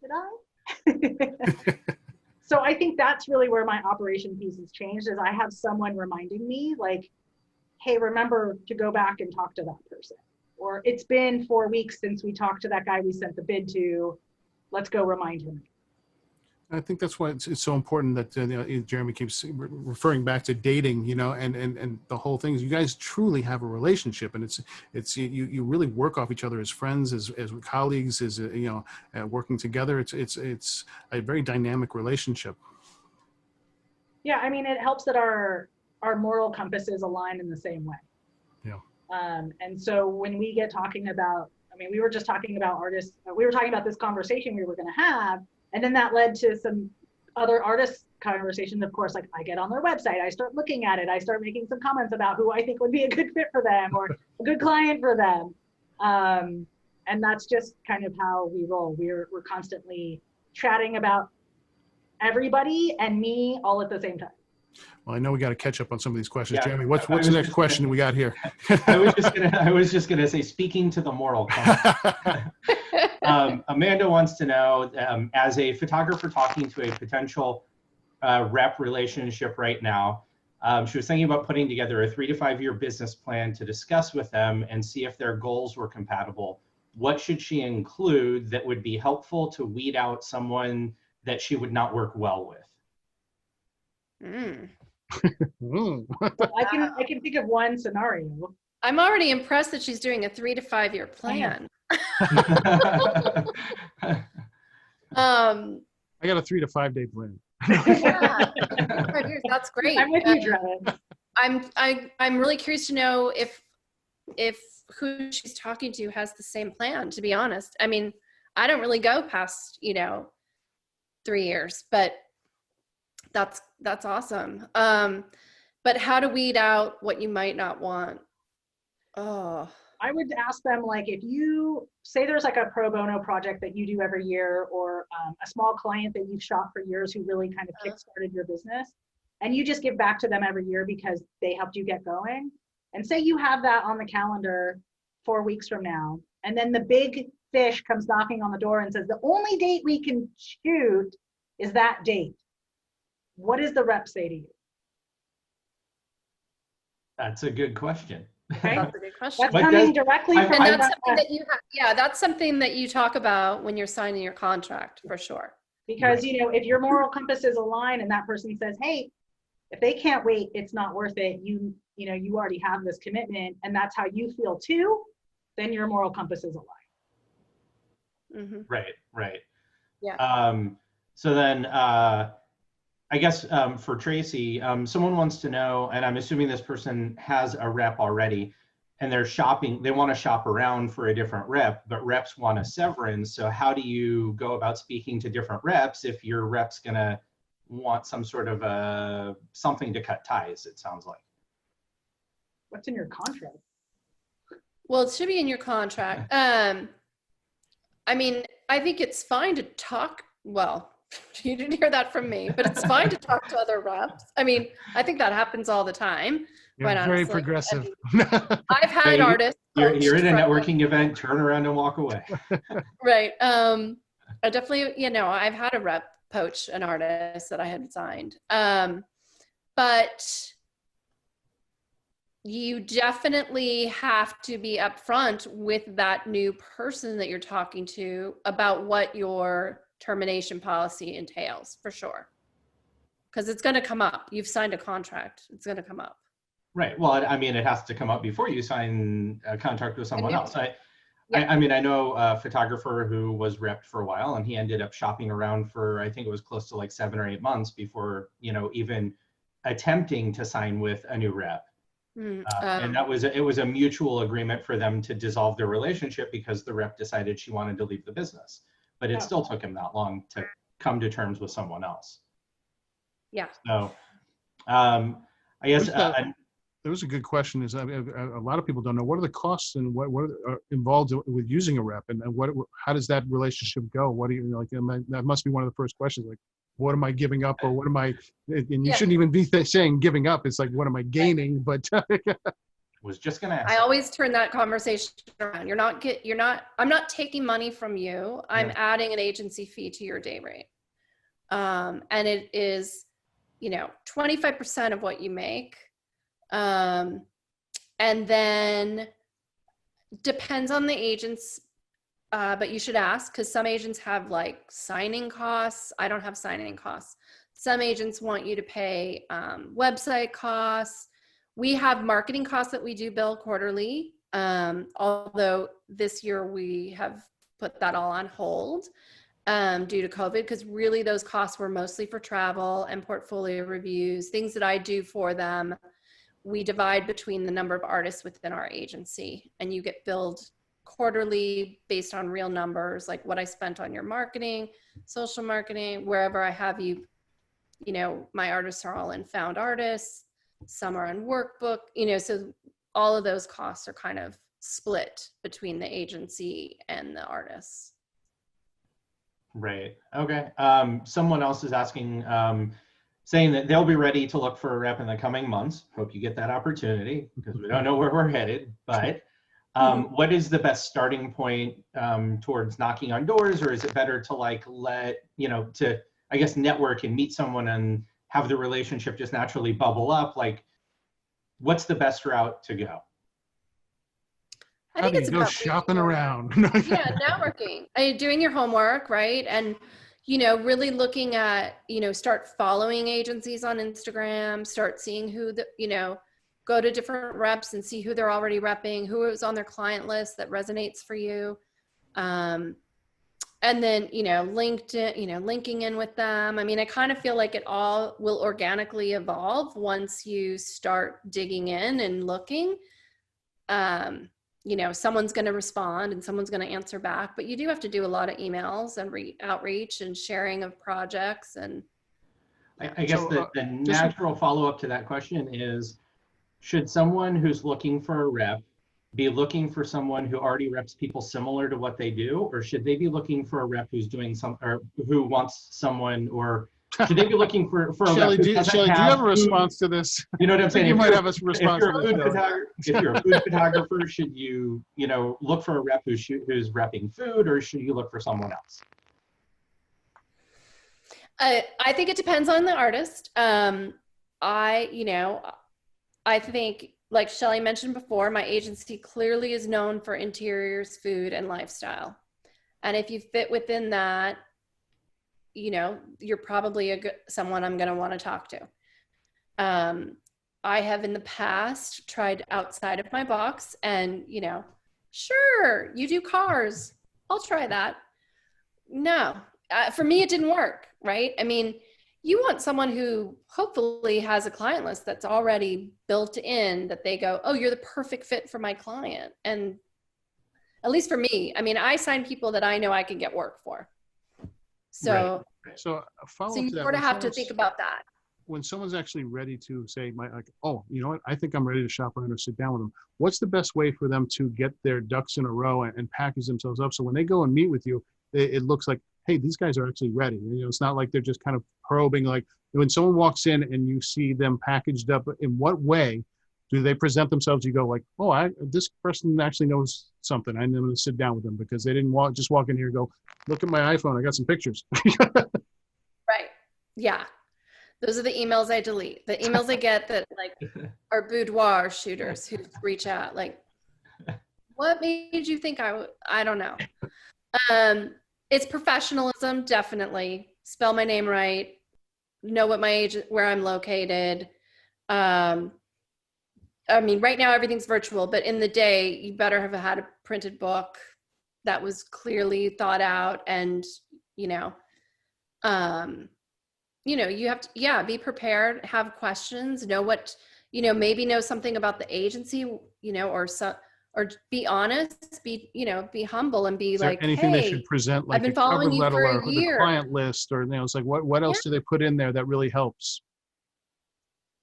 did I? So I think that's really where my operation piece has changed, is I have someone reminding me like, hey, remember to go back and talk to that person. Or it's been 4 weeks since we talked to that guy we sent the bid to. Let's go remind him. I think that's why it's so important that Jeremy keeps referring back to dating, and the whole thing is you guys truly have a relationship, and it's you really work off each other as friends, as colleagues, as working together. It's a very dynamic relationship. Yeah, I mean, it helps that our moral compasses align in the same way. Yeah. And so when we get talking about, we were just talking about artists. We were talking about this conversation we were going to have. And then that led to some other artist conversations. Of course, like I get on their website, I start looking at it, I start making some comments about who I think would be a good fit for them or a good client for them. And that's just kind of how we roll. We're constantly chatting about everybody and me all at the same time. Well, I know we got to catch up on some of these questions. Yeah, Jeremy, what's the next question we got here? I was just gonna say, speaking to the moral compass. Amanda wants to know, as a photographer talking to a potential rep relationship right now, she was thinking about putting together a 3 to 5 year business plan to discuss with them and see if their goals were compatible. What should she include that would be helpful to weed out someone that she would not work well with? Well, I can think of one scenario. I'm already impressed that she's doing a 3 to 5 year plan. I got a 3 to 5 day plan. Yeah. That's great. I'm with you, Travis. I'm really curious to know if who she's talking to has the same plan, to be honest. I mean, I don't really go past 3 years, but that's awesome. But how to weed out what you might not want? Oh, I would ask them, like, if you say there's like a pro bono project that you do every year, or a small client that you've shot for years who really kind of kickstarted your business, and you just give back to them every year because they helped you get going. And say you have that on the calendar 4 weeks from now, and then the big fish comes knocking on the door and says, the only date we can shoot is that date. What does the rep say to you? That's a good question. Okay. That's a good question. That's But coming does- directly I- from And I- that's something that you have, yeah, that's something that you talk about when you're signing your contract, for sure. because, Right. you know, if your moral compasses align and that person says, hey, if they can't wait, it's not worth it. You know, you already have this commitment and that's how you feel too, then your moral compasses align. Hmm. Right. Yeah. So then, I guess for Tracy, someone wants to know, and I'm assuming this person has a rep already, and they're shopping, they want to shop around for a different rep, but reps want a severance. So how do you go about speaking to different reps if your rep's gonna want some sort of something to cut ties, it sounds like? What's in your contract? Well, it should be in your contract. I mean, I think it's fine to talk. Well, you didn't hear that from me, but it's fine to talk to other reps. I mean, I think that happens all the time. Quite Yeah, very honestly. progressive. I've had Hey, artists. You're at a poached from- networking event, turn around and walk away. Right. I definitely, you know, I've had a rep poach an artist that I had signed. But you definitely have to be upfront with that new person that you're talking to about what your termination policy entails, for sure. Because it's going to come up. You've signed a contract. It's going to come up. Right. Well, I mean, it has to come up before you sign a contract with someone new else. one. I mean, I know a photographer who was repped for a while, and he ended up shopping around for, I think it was close to like 7 or 8 months before, you know, even attempting to sign with a new rep. And that was, it was a mutual agreement for them to dissolve their relationship because the rep decided she wanted to leave the business. But it still took him that long to come to terms with someone else. Yeah. So I guess That was a good question. Is a lot of people don't know what are the costs and what are involved with using a rep, and how does that relationship go? What do you like? That must be one of the first questions. Like, what am I giving up, or what am I? And you shouldn't even be saying giving up. It's like, what am I gaining? But was just going to ask. I always turn that conversation around. I'm not taking money from you. I'm adding an agency fee to your day rate. And it is, you know, 25% of what you make. And then depends on the agents, but you should ask, because some agents have like signing costs. I don't have signing costs. Some agents want you to pay website costs. We have marketing costs that we do bill quarterly, although this year we have put that all on hold due to COVID, because really those costs were mostly for travel and portfolio reviews, things that I do for them. We divide between the number of artists within our agency, and you get billed quarterly based on real numbers, like what I spent on your marketing, social marketing, wherever I have you. You know, my artists are all in Found Artists, some are on Workbook, you know, so all of those costs are kind of split between the agency and the artists. Right. Okay. Someone else is asking, saying that they'll be ready to look for a rep in the coming months. Hope you get that opportunity, because we don't know where we're headed. But what is the best starting point towards knocking on doors, or is it better to like to, I guess, network and meet someone and have the relationship just naturally bubble up? Like, what's the best route to go? I think it's go about shopping around. Yeah, networking. Doing your homework, right? And, you know, really looking at, you know, start following agencies on Instagram, start seeing who go to different reps and see who they're already repping, who is on their client list that resonates for you. And then, you know, LinkedIn, you know, linking in with them. I mean, I kind of feel like it all will organically evolve once you start digging in and looking. You know, someone's going to respond and someone's going to answer back, but you do have to do a lot of emails and outreach and sharing of projects. And I guess the natural follow-up to that question is, should someone who's looking for a rep be looking for someone who already reps people similar to what they do, or should they be looking for a rep who's doing or who wants someone, or should they be looking for a Shelly, rep do you have a response to this? You know what I'm saying? You might have a response to this. If you're a food photographer, should you look for a rep who's repping food, or should you look for someone else? I think it depends on the artist. I think like Shelly mentioned before, my agency clearly is known for interiors, food, and lifestyle. And if you fit within that, you know, you're probably someone I'm going to want to talk to. I have in the past tried outside of my box and, you know, sure, you do cars. I'll try that. No, for me, it didn't work, right? I mean, you want someone who hopefully has a client list that's already built in, that they go, oh, you're the perfect fit for my client. And at least for me, I mean, I sign people that I know I can get work for. So, So a follow-up so you to that, sort of when have to someone's- think about that. when someone's actually ready to say, like, oh, you know what, I think I'm ready to shop around or sit down with them. What's the best way for them to get their ducks in a row and package themselves up? So when they go and meet with you, it looks like, hey, these guys are actually ready. You know, it's not like they're just kind of probing. Like when someone walks in and you see them packaged up, in what way do they present themselves? You go like, oh, this person actually knows something. I'm going to sit down with them, because they didn't just walk in here and go, look at my iPhone, I got some pictures. Right. Yeah. Those are the emails I delete. The emails I get that like are boudoir shooters who reach out like, what made you think I don't know. It's professionalism, definitely. Spell my name right. Know what my agent, where I'm located. I mean, right now everything's virtual, but in the day, you better have had a printed book that was clearly thought out, and you know, you have to, yeah, be prepared, have questions, know what, you know, maybe know something about the agency, you know, or be honest, be humble and be Is there like, anything they hey, should present, like I've been a cover following you letter for or a the year. client list, or, you know, it's like, what else do they put in there that really helps?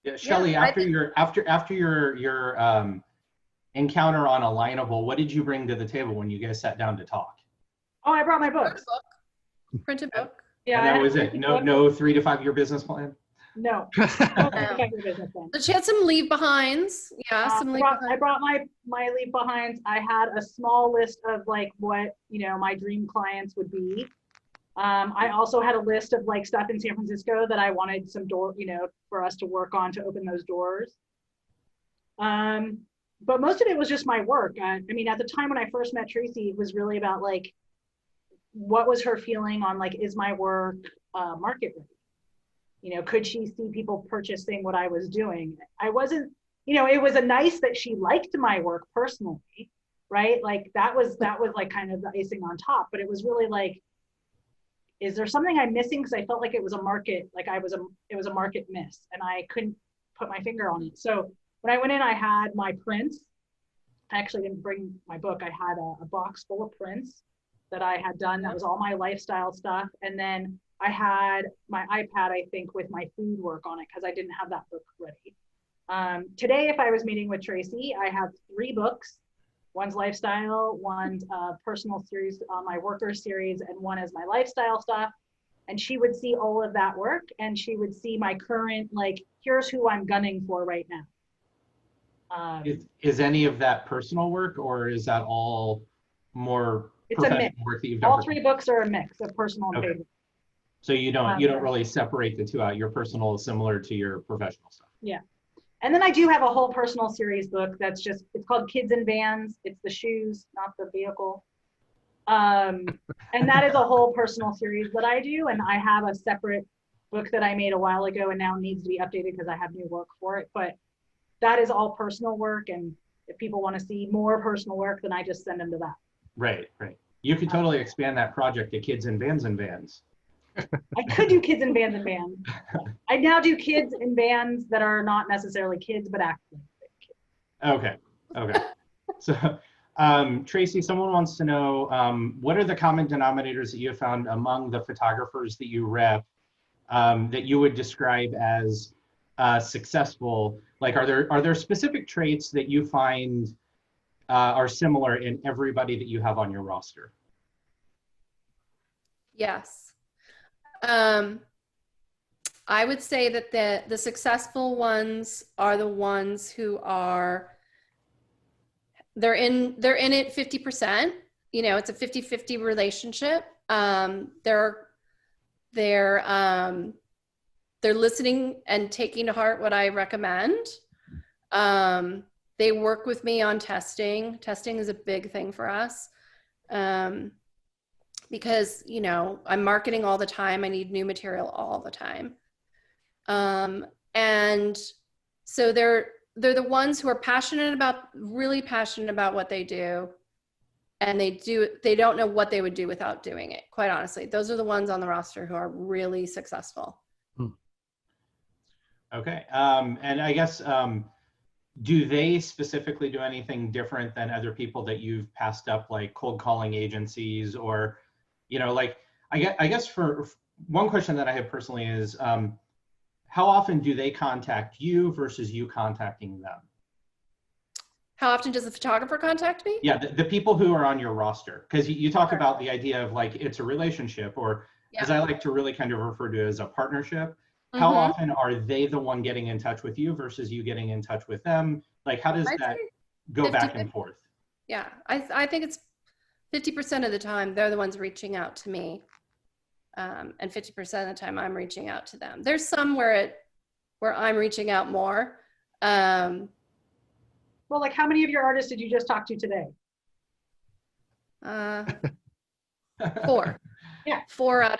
Yeah, Shelly, Yeah, after your encounter on Alignable, what did you bring to the table when you guys sat down to talk? Oh, I brought my books. Printed book. Yeah, And I that had was a it. printed No, book. no 3 to 5 year business plan. No. Business plan. But she had some leave behinds. Yeah, some leave I behinds. brought my leave behinds. I had a small list of like what, you know, my dream clients would be. I also had a list of like stuff in San Francisco that I wanted some for us to work on to open those doors. But most of it was just my work. I mean, at the time when I first met Traci, it was really about like, what was her feeling on like, is my work market ready? You know, could she see people purchasing what I was doing? I wasn't, you know, it was a nice that she liked my work personally, right? Like that was like kind of the icing on top, but it was really like, is there something I'm missing? Because I felt like it was a market, like it was a market miss, and I couldn't put my finger on it. So when I went in, I had my prints. I actually didn't bring my book. I had a box full of prints that I had done. That was all my lifestyle stuff. And then I had my iPad, I think, with my food work on it, because I didn't have that book ready. Today, if I was meeting with Traci, I have 3 books. One's lifestyle, one's personal series, my worker series, and one is my lifestyle stuff. And she would see all of that work, and she would see my current, like, here's who I'm gunning for right now. Is any of that personal work, or is that all more professional work that you've done? All 3 books are a mix of personal and paid. So you don't really separate the two out. Your personal is similar to your professional stuff. Yeah. And then I do have a whole personal series book that's just, it's called Kids in Vans. It's the shoes, not the vehicle. And that is a whole personal series that I do. And I have a separate book that I made a while ago and now needs to be updated because I have new work for it. But that is all personal work. And if people want to see more personal work, then I just send them to that. Right. You could totally expand that project to Kids in Vans and Vans. I could do Kids in Vans and Vans. I now do kids in vans that are not necessarily kids, but actually kids. Okay. So, Traci, someone wants to know, what are the common denominators that you have found among the photographers that you rep that you would describe as successful? Like, are there specific traits that you find are similar in everybody that you have on your roster? Yes. I would say that the successful ones are the ones who are, they're in it 50%. You know, it's a 50-50 relationship. They're listening and taking to heart what I recommend. They work with me on testing. Testing is a big thing for us. Because, you know, I'm marketing all the time. I need new material all the time. And so they're the ones who are really passionate about what they do. And they don't know what they would do without doing it. Quite honestly, those are the ones on the roster who are really successful. Okay. And I guess, do they specifically do anything different than other people that you've passed up, like cold calling agencies, or, you know, like, I guess for one question that I have personally is, how often do they contact you versus you contacting them? How often does the photographer contact me? Yeah, the people who are on your roster, because you talk about the idea of like, it's a relationship, or as I like to really kind of refer to it as a partnership. How often are they the one getting in touch with you versus you getting in touch with them? Like, how does that go back and forth? Yeah, I think it's 50% of the time they're the ones reaching out to me. And 50% of the time I'm reaching out to them. There's some where I'm reaching out more. Well, like how many of your artists did you just talk to today? 4. Yeah. 4 out of,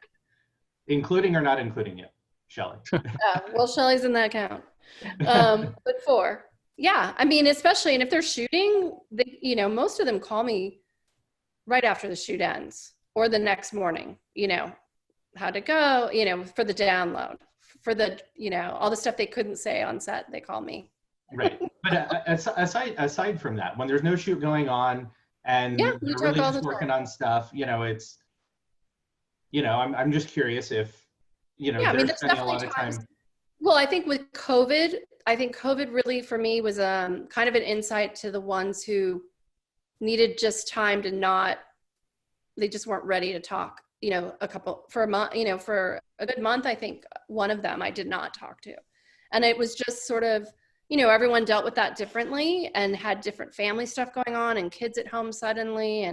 Including or not including it, Shelly? well, Shelly's in that count. But 4. Yeah, I mean, especially, and if they're shooting, you know, most of them call me right after the shoot ends or the next morning, you know, how'd it go, you know, for the download, for the, you know, all the stuff they couldn't say on set, they call me. Right. But aside from that, when there's no shoot going on and Yeah, they're really just working on stuff, you know, it's, you know, I'm just curious if, you know, they're spending a lot of time. Well, I think with COVID, really for me was kind of an insight to the ones who needed just time to they just weren't ready to talk, you know, for a month, you know, for a good month. I think one of them I did not talk to. And it was just sort of, you know, everyone dealt with that differently and had different family stuff going on and kids at home suddenly.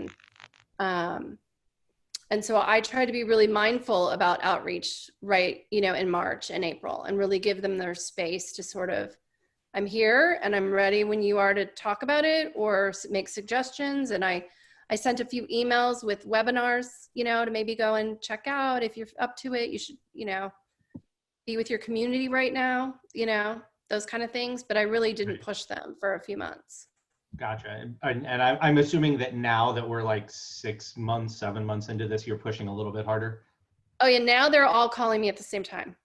And so I try to be really mindful about outreach, right, you know, in March and April, and really give them their space to sort of, I'm here and I'm ready when you are to talk about it or make suggestions. And I sent a few emails with webinars, you know, to maybe go and check out. If you're up to it, you should, you know, be with your community right now, you know, those kind of things. But I really didn't push them for a few months. Gotcha. And I'm assuming that now that we're like 6 months, 7 months into this, you're pushing a little bit harder. Oh yeah, now they're all calling me at the same time.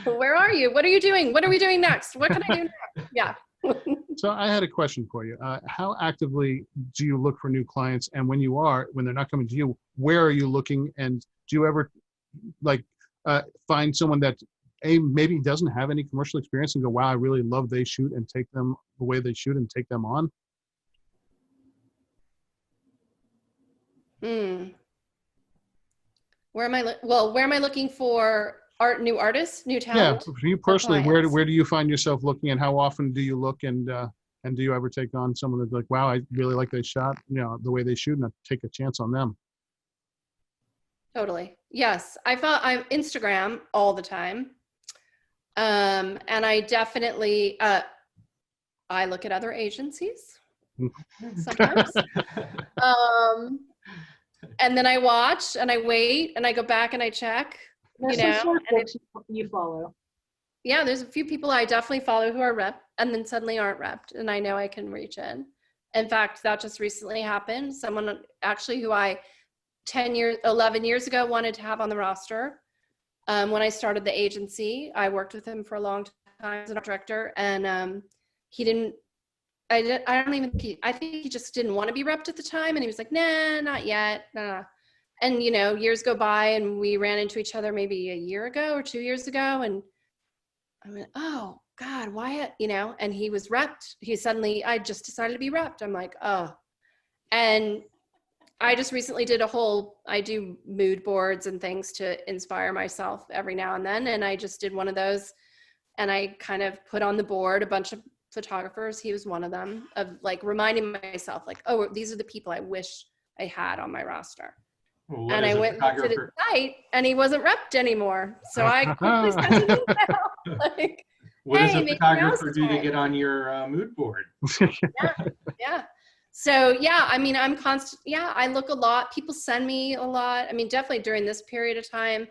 Where are you? What are you doing? What are we doing next? What can I do next? Yeah. So I had a question for you. How actively do you look for new clients? And when they're not coming to you, where are you looking? And do you ever find someone that maybe doesn't have any commercial experience and go, wow, I really love they shoot, and take them the way they shoot and take them on? Where am I looking for new artists, new talent? Yeah, for you personally, where do you find yourself looking, and how often do you look, and do you ever take on someone that's like, wow, I really like they shot, you know, the way they shoot, and I take a chance on them? Totally. Yes. I'm Instagram all the time. And I definitely, I look at other agencies sometimes. And then I watch and I wait and I go back and I check, There's you know, some sort of folks you follow. Yeah, there's a few people I definitely follow who are rep and then suddenly aren't repped, and I know I can reach in. In fact, that just recently happened. Someone actually who I 11 years ago wanted to have on the roster. When I started the agency, I worked with him for a long time as a director, and I think he just didn't want to be repped at the time, and he was like, nah, not yet. Nah. And, you know, years go by and we ran into each other maybe a year ago or 2 years ago, and I went, oh God, why, you know, and he was repped. I just decided to be repped. I'm like, oh. And I just recently I do mood boards and things to inspire myself every now and then. And I just did one of those, and I kind of put on the board a bunch of photographers. He was one of them, of like reminding myself like, oh, these are the people I wish I had on my roster. And I went to the site and he wasn't repped anymore. So I quickly sent an email. What does Hey, a maybe photographer now's do the to time. get on your mood board? Yeah. So yeah, I mean, I'm constant. Yeah, I look a lot. People send me a lot. I mean, definitely during this period of time,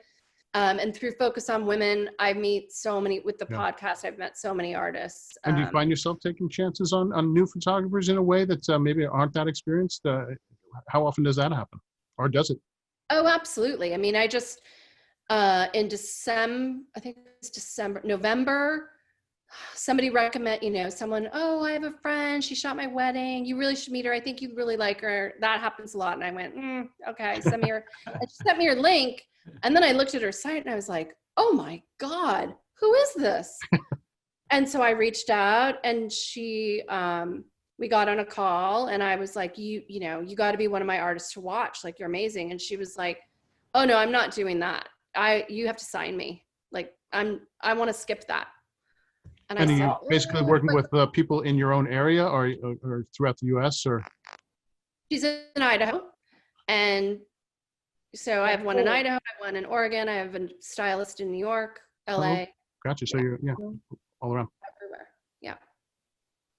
and through Focus on Women, I meet so many with the Yeah. podcast. I've met so many artists. And do you find yourself taking chances on new photographers in a way that maybe aren't that experienced? How often does that happen? Or does it? Oh, absolutely. I mean, I just in December, I think it's November, somebody recommend, someone, oh, I have a friend, she shot my wedding, you really should meet her, I think you'd really like her. That happens a lot. And I went, okay, send me her. And she sent me her link, and then I looked at her site and I was like, oh my God, who is this? And so I reached out, and she we got on a call, and I was like, you got to be one of my artists to watch, like, you're amazing. And she was like, oh no, I'm not doing that. You have to sign me. Like, I want to skip that. And And I are you said, basically working with people in your own area or throughout the US or? she's in Idaho. And so I have one in Idaho, I have one in Oregon, I have a stylist in New York, LA, Gotcha. So you're, all around. everywhere. Yeah.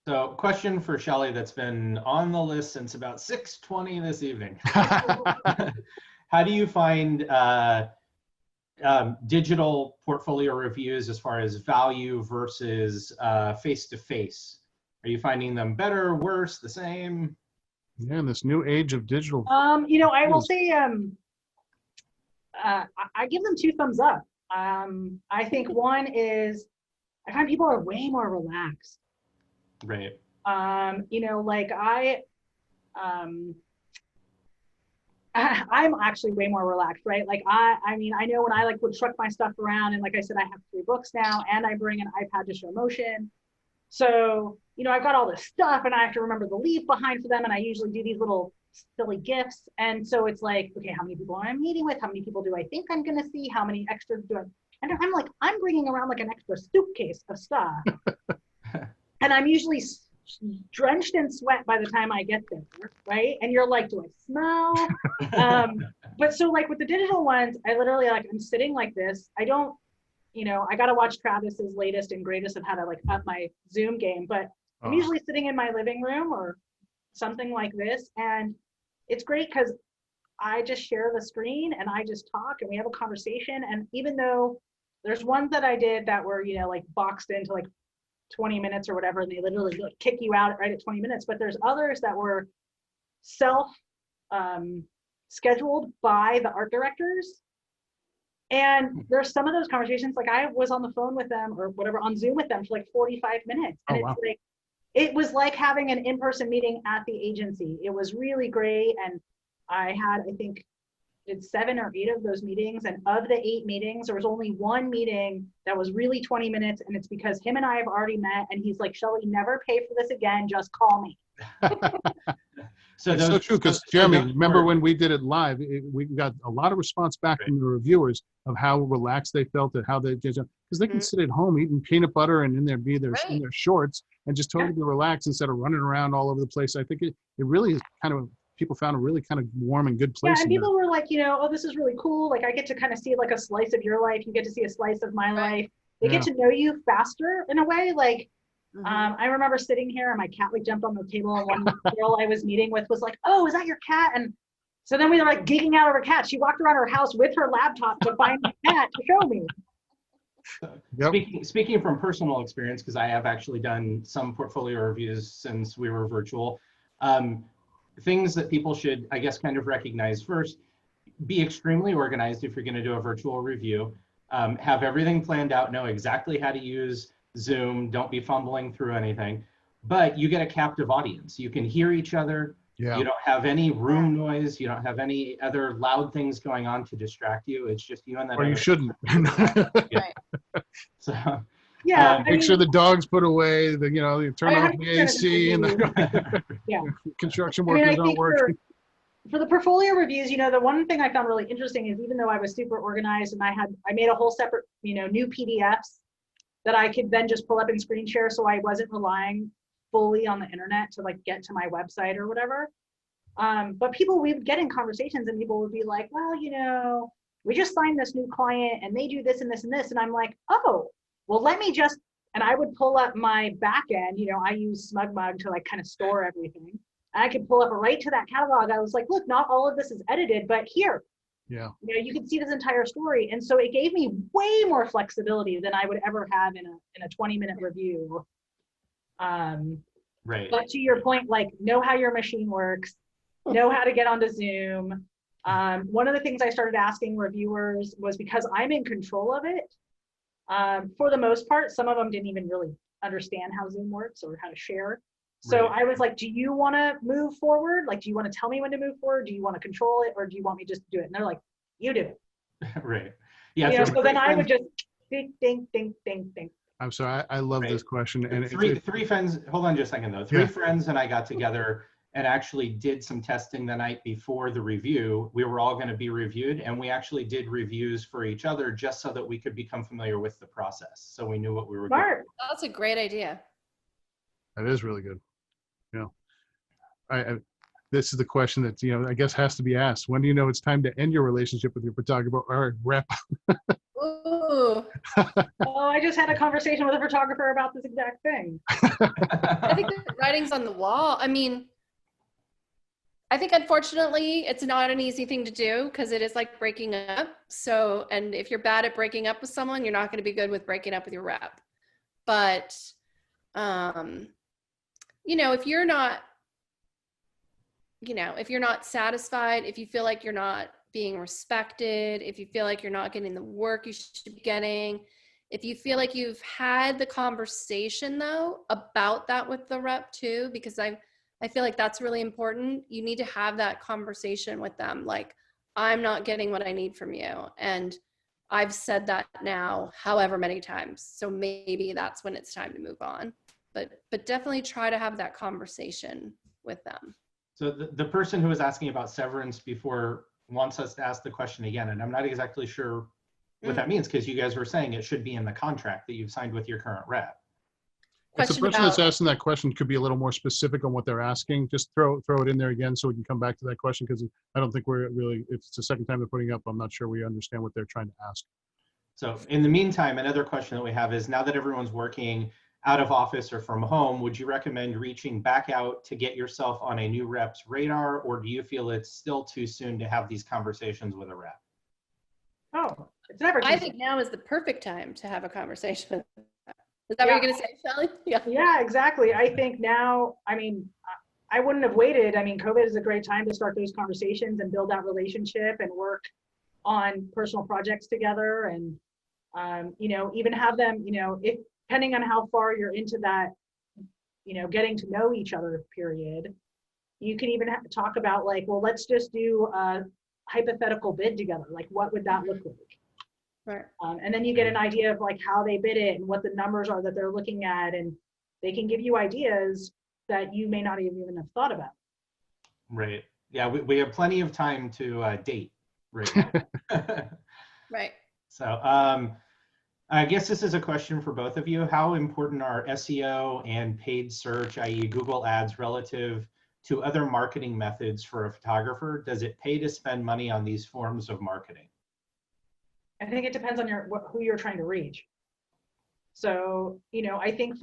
So, question for Shelly that's been on the list since about 6:20 this evening. How do you find digital portfolio reviews as far as value versus face-to-face? Are you finding them better, worse, the same? Yeah, in this new age of digital. I will say, I give them 2 thumbs up. I think one is, I find people are way more relaxed. Right. I'm actually way more relaxed, right? Like I mean, I know when I would truck my stuff around, and like I said, I have 3 books now, and I bring an iPad to show motion. So, I've got all this stuff, and I have to remember to leave behind for them. And I usually do these little silly gifts. And so it's like, okay, how many people am I meeting with? How many people do I think I'm going to see? How many extras do I? And I'm like, I'm bringing around like an extra suitcase of stuff. And I'm usually drenched in sweat by the time I get there, right? And you're like, do I smell? But so like with the digital ones, I literally I'm sitting like this. I don't, I got to watch Travis's latest and greatest of how to up my Zoom game, but I'm usually sitting in my living room or something like this. And it's great because I just share the screen and I just talk and we have a conversation. And even though there's ones that I did that were, boxed into 20 minutes or whatever, and they literally kick you out right at 20 minutes. But there's others that were scheduled by the art directors. And there's some of those conversations, I was on the phone with them or whatever, on Zoom with them for 45 minutes. And wow. It was like having an in-person meeting at the agency. It was really great. And I had, I think, did 7 or 8 of those meetings. And of the 8 meetings, there was only one meeting that was really 20 minutes. And it's because him and I have already met. And he's like, Shelly, never pay for this again. Just call me. So it's so true, because Jeremy, remember when we did it live, we got a lot of response back from the reviewers of how relaxed they felt and how they did, because they can sit at home eating peanut butter and in their in their shorts and just totally be relaxed instead of running around all over the place. I think it really is kind of, people found a really kind of warm and good place. Yeah, and people were like, oh, this is really cool. I get to kind of see a slice of your life. You get to see a slice of my life. They get to know you faster in a way. I remember sitting here and my cat jumped on the table, and one girl I was meeting with was like, oh, is that your cat? And so then we were geeking out over cat. She walked around her house with her laptop to find the cat to show me. Yep. Speaking from personal experience, because I have actually done some portfolio reviews since we were virtual, things that people should, I guess, kind of recognize first: be extremely organized if you're going to do a virtual review. Have everything planned out, know exactly how to use Zoom, don't be fumbling through anything, but you get a captive audience. You can hear each other. Yeah. You don't have any room noise. You don't have any other loud things going on to distract you. It's just you and that. Or you shouldn't. Right. So, yeah. Make sure the dog's put away, you turn off the AC and the construction workers aren't working. For the portfolio reviews, the one thing I found really interesting is, even though I was super organized and I made a whole separate, new PDFs that I could then just pull up and screen share, so I wasn't relying fully on the internet to get to my website or whatever. But we would get in conversations and people would be like, well, we just signed this new client and they do this and this and this. And I'm like, oh, well, let me just And I would pull up my back end, I use SmugMug to like kind of store everything. And I could pull up right to that catalog. I was like, look, not all of this is edited, but here, Yeah. you can see this entire story. And so it gave me way more flexibility than I would ever have in a 20-minute review. Right. But to your point, like, know how your machine works, know how to get onto Zoom. One of the things I started asking reviewers was, because I'm in control of it, for the most part, some of them didn't even really understand how Zoom works or how to share. So Right. I was like, do you want to move forward? Like, do you want to tell me when to move forward? Do you want to control it? Or do you want me just to do it? And they're like, you do it. Right. Yeah. So then I would just ding, ding, ding, ding, ding. I'm sorry. I love Right. this question. And Three friends, hold on just a second though. Three Yeah. friends and I got together and actually did some testing the night before the review. We were all going to be reviewed, and we actually did reviews for each other just so that we could become familiar with the process. So we knew what we were doing. Smart. That's a great idea. that is really good. I this is the question that, I guess has to be asked. When do you know it's time to end your relationship with your photographer or rep? Ooh. Oh, I just had a conversation with a photographer about this exact thing. I think the writing's on the wall. I mean, I think unfortunately it's not an easy thing to do because it is like breaking up. So, and if you're bad at breaking up with someone, you're not going to be good with breaking up with your rep. But, if you're not satisfied, if you feel like you're not being respected, if you feel like you're not getting the work you should be getting, if you feel like you've had the conversation though about that with the rep too, because I feel like that's really important. You need to have that conversation with them. Like, I'm not getting what I need from you. And I've said that now however many times. So maybe that's when it's time to move on. But definitely try to have that conversation with them. So the person who was asking about severance before wants us to ask the question again, and I'm not exactly sure what that means, because you guys were saying it should be in the contract that you've signed with your current rep. If the Question person that's about, asking that question could be a little more specific on what they're asking, just throw it in there again so we can come back to that question, because I don't think we're really, if it's the second time they're putting up, I'm not sure we understand what they're trying to ask. So in the meantime, another question that we have is, now that everyone's working out of office or from home, would you recommend reaching back out to get yourself on a new rep's radar, or do you feel it's still too soon to have these conversations with a rep? Oh, it's never too I soon. think now is the perfect time to have a conversation with them. Is that what you're going to say, Shelly? Yeah. Yeah, exactly. I think now, I wouldn't have waited. COVID is a great time to start those conversations and build that relationship and work on personal projects together. And, even have them, if depending on how far you're into that, getting to know each other period, you can even talk about like, well, let's just do a hypothetical bid together. Like, what would that look like? Right. And then you get an idea of like how they bid it and what the numbers are that they're looking at, and they can give you ideas that you may not even have thought about. Right. Yeah, we have plenty of time to date right now. Right. So I guess this is a question for both of you. How important are SEO and paid search, i.e. Google Ads, relative to other marketing methods for a photographer? Does it pay to spend money on these forms of marketing? I think it depends on who you're trying to reach. So, I think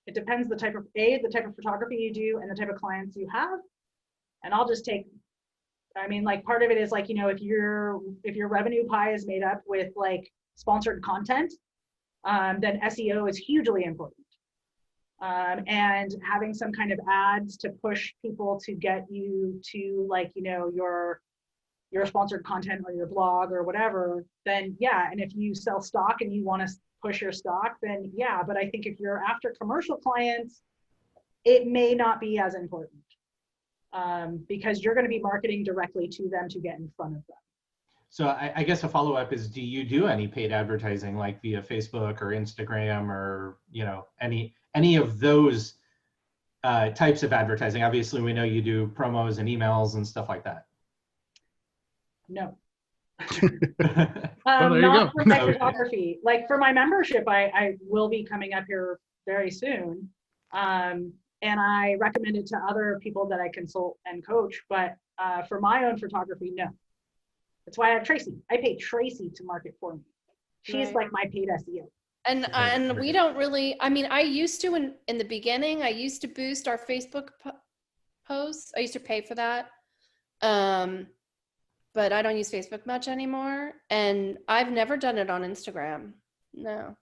it depends the type of photography you do and the type of clients you have. And I'll just take, part of it is like, if your revenue pie is made up with like sponsored content, then SEO is hugely important. And having some kind of ads to push people to get you to like, your sponsored content or your blog or whatever, then yeah. And if you sell stock and you want to push your stock, then yeah. But I think if you're after commercial clients, it may not be as important, because you're going to be marketing directly to them to get in front of them. So I guess a follow-up is, do you do any paid advertising like via Facebook or Instagram or, any of those types of advertising? Obviously, we know you do promos and emails and stuff like that. No. Well, there you not go. for my photography. Like for my membership, I will be coming up here very soon. And I recommend it to other people that I consult and coach, but for my own photography, no. That's why I have Traci. I pay Traci to market for me. She's Right. like my paid SEO. And we don't really, I mean, I used to in the beginning, I used to boost our Facebook posts. I used to pay for that. But I don't use Facebook much anymore. And I've never done it on Instagram. No.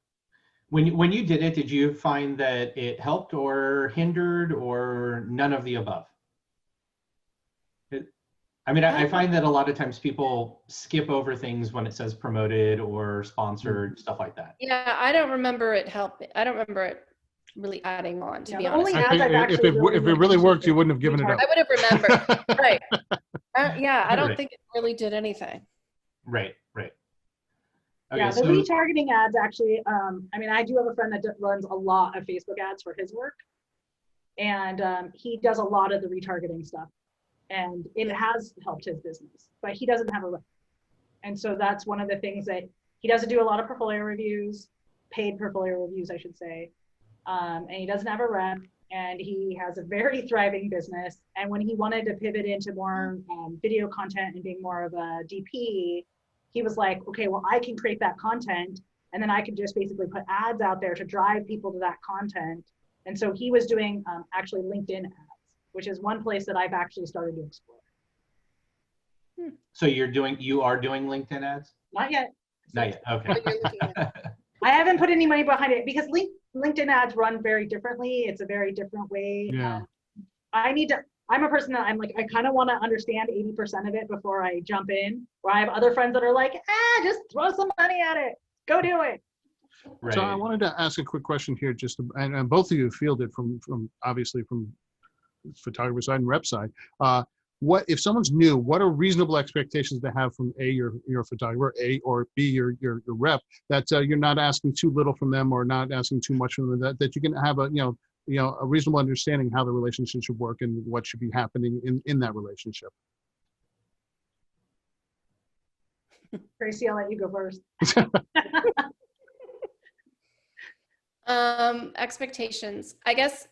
When you did it, did you find that it helped or hindered or none of the above? I mean, I find that a lot of times people skip over things when it says promoted or sponsored, stuff like that. Yeah, I don't remember it helping. I don't remember it really adding on, to be the honest. only ads I've If actually it really worked, you wouldn't have given it up. I would have remembered. Right. Yeah, I don't Right. think it really did anything. Right. Okay, Yeah, the retargeting ads actually, I mean, I do have a friend that runs a lot of Facebook ads for his work. And he does a lot of the retargeting stuff. And it has helped his business, but he doesn't have a rep. And so that's one of the things that he doesn't do a lot of portfolio reviews, paid portfolio reviews, I should say. And he doesn't have a rep, and he has a very thriving business. And when he wanted to pivot into more video content and being more of a DP, he was like, okay, well, I can create that content, and then I can just basically put ads out there to drive people to that content. And so he was doing actually LinkedIn ads, which is one place that I've actually started to explore. So you are doing LinkedIn ads? Not yet. Not yet. Okay. But you're looking at I haven't put any money behind it because LinkedIn ads run very differently. It's a very different way. Yeah. I'm a person that I'm like, I kind of want to understand 80% of it before I jump in, where I have other friends that are like, just throw some money at it. Go do it. Right. So I wanted to ask a quick question here, and both of you fielded from obviously from photographer side and rep side. What if someone's new? What are reasonable expectations to have from your photographer, or B your rep, that you're not asking too little from them or not asking too much from them, that you can have a a reasonable understanding how the relationship should work and what should be happening in that relationship. Traci, I'll let you go first. Expectations, I guess.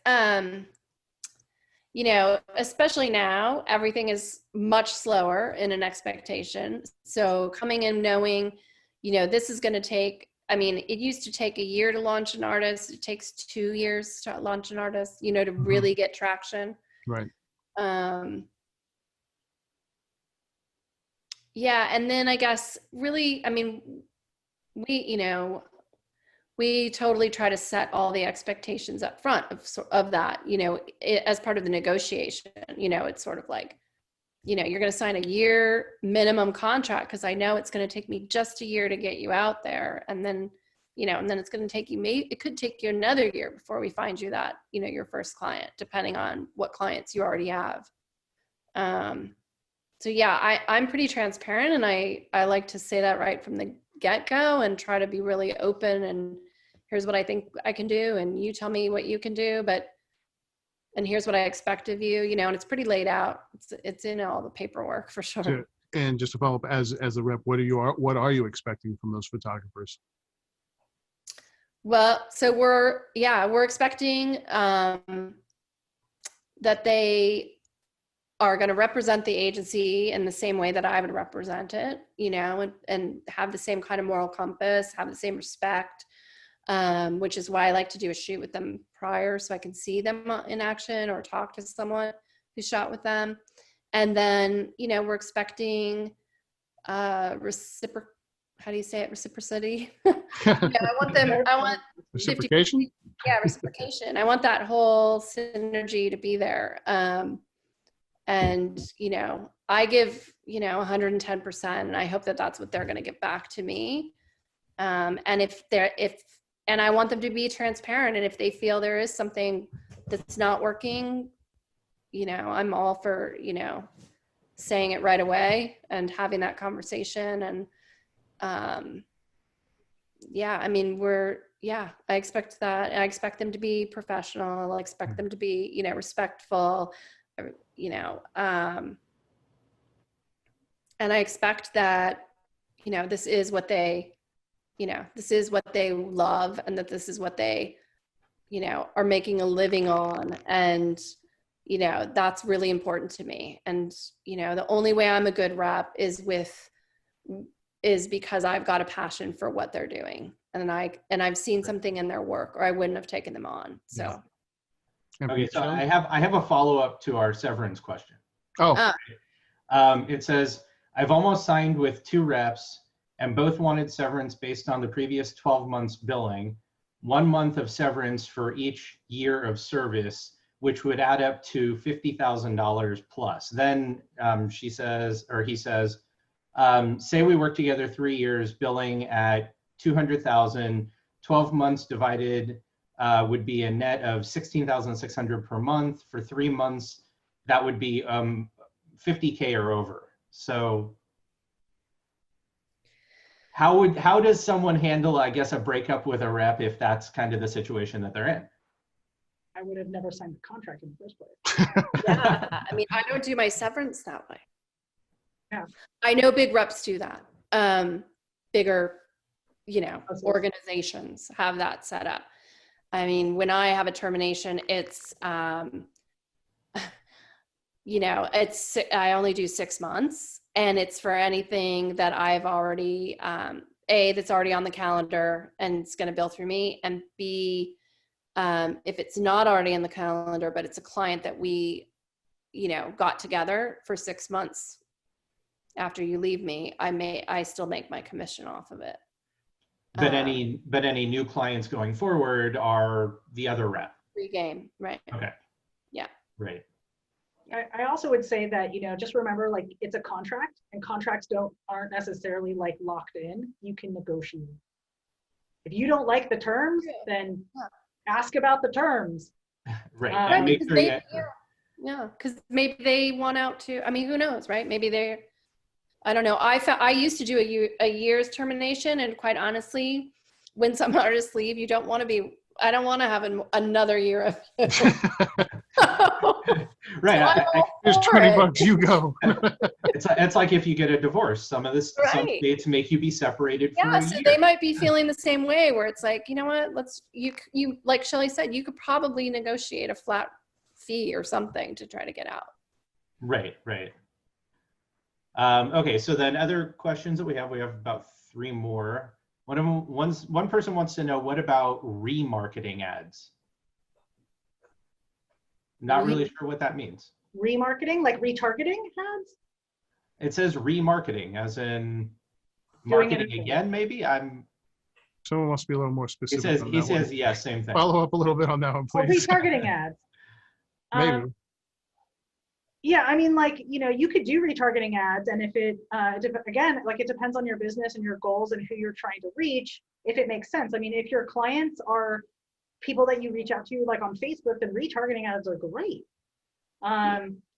Especially now, everything is much slower in an expectation. So coming in knowing, this is going to take, it used to take a year to launch an artist. It takes 2 years to launch an artist, to really get traction. Right. Yeah. And then I guess really, we totally try to set all the expectations up front of that, as part of the negotiation. It's sort of like, you're going to sign a year minimum contract because I know it's going to take me just a year to get you out there. And then, and then it's going to take you, it could take you another year before we find you that, your first client, depending on what clients you already have. So yeah, I'm pretty transparent, and I like to say that right from the get-go and try to be really open, and here's what I think I can do, and you tell me what you can do, and here's what I expect of you, and it's pretty laid out. It's in all the paperwork for sure. So, and just to follow up, as a rep, what are you expecting from those photographers? Well, so we're expecting that they are going to represent the agency in the same way that I would represent it, and have the same kind of moral compass, have the same respect, which is why I like to do a shoot with them prior so I can see them in action or talk to someone who shot with them. And then, we're expecting reciprocity. I want Reciprocation? 50, yeah, reciprocation. I want that whole synergy to be there. And, I give, 110%, and I hope that that's what they're going to get back to me. And and I want them to be transparent. And if they feel there is something that's not working, I'm all for, saying it right away and having that conversation. And, I expect that. I expect them to be professional. I expect them to be, respectful, and I expect that, this is what they, this is what they love, and that this is what they, are making a living on. And, that's really important to me. And, the only way I'm a good rep is because I've got a passion for what they're doing. and I've seen something in their work, or I wouldn't have taken them on. So Okay, so I have a follow-up to our severance question. Oh, It says, I've almost signed with 2 reps and both wanted severance based on the previous 12 months billing, 1 month of severance for each year of service, which would add up to $50,000 plus. Then she says, or he says, say we work together 3 years, billing at 200,000, 12 months divided would be a net of 16,600 per month. For 3 months, that would be 50K or over. So how does someone handle, I guess, a breakup with a rep if that's kind of the situation that they're in? I would have never signed the contract in the first place. yeah, I mean, I don't do my severance that way. Yeah. I know big reps do that. Bigger, Awesome. organizations have that set up. I mean, when I have a termination, it's, it's, I only do 6 months, and it's for anything that I've already, that's already on the calendar and it's going to bill through me, and B, if it's not already in the calendar, but it's a client that we, got together for 6 months after you leave me, I still make my commission off of it. But any new clients going forward are the other rep. Free game, right? Okay. Yeah. Right. I also would say that, just remember, like, it's a contract, and contracts aren't necessarily like locked in. You can negotiate. If you don't like the terms, then ask about the terms. Right. Right, Make because sure because maybe they want out to, I mean, who knows, right? Maybe I don't know. I used to do a year's termination, and quite honestly, when some artists leave, I don't want to have another year of right. here's $20, you go. It's like if you get a divorce, some Right. states make you be separated for a so year. they might be feeling the same way, where it's like, you know what, you like Shelly said, you could probably negotiate a flat fee or something to try to get out. Right. Okay, so then other questions that we have about 3 more. One person wants to know, what about remarketing ads? Not really sure what that means. Remarketing, like retargeting ads? It says remarketing, as in Doing marketing it again, maybe? Someone must be a little more specific. He says, yeah, same thing. Follow up a little bit on that one, Oh, please. retargeting ads. Maybe. Yeah, I mean, like, you could do retargeting ads, and if again, like, it depends on your business and your goals and who you're trying to reach, if it makes sense. I mean, if your clients are people that you reach out to, like on Facebook, then retargeting ads are great.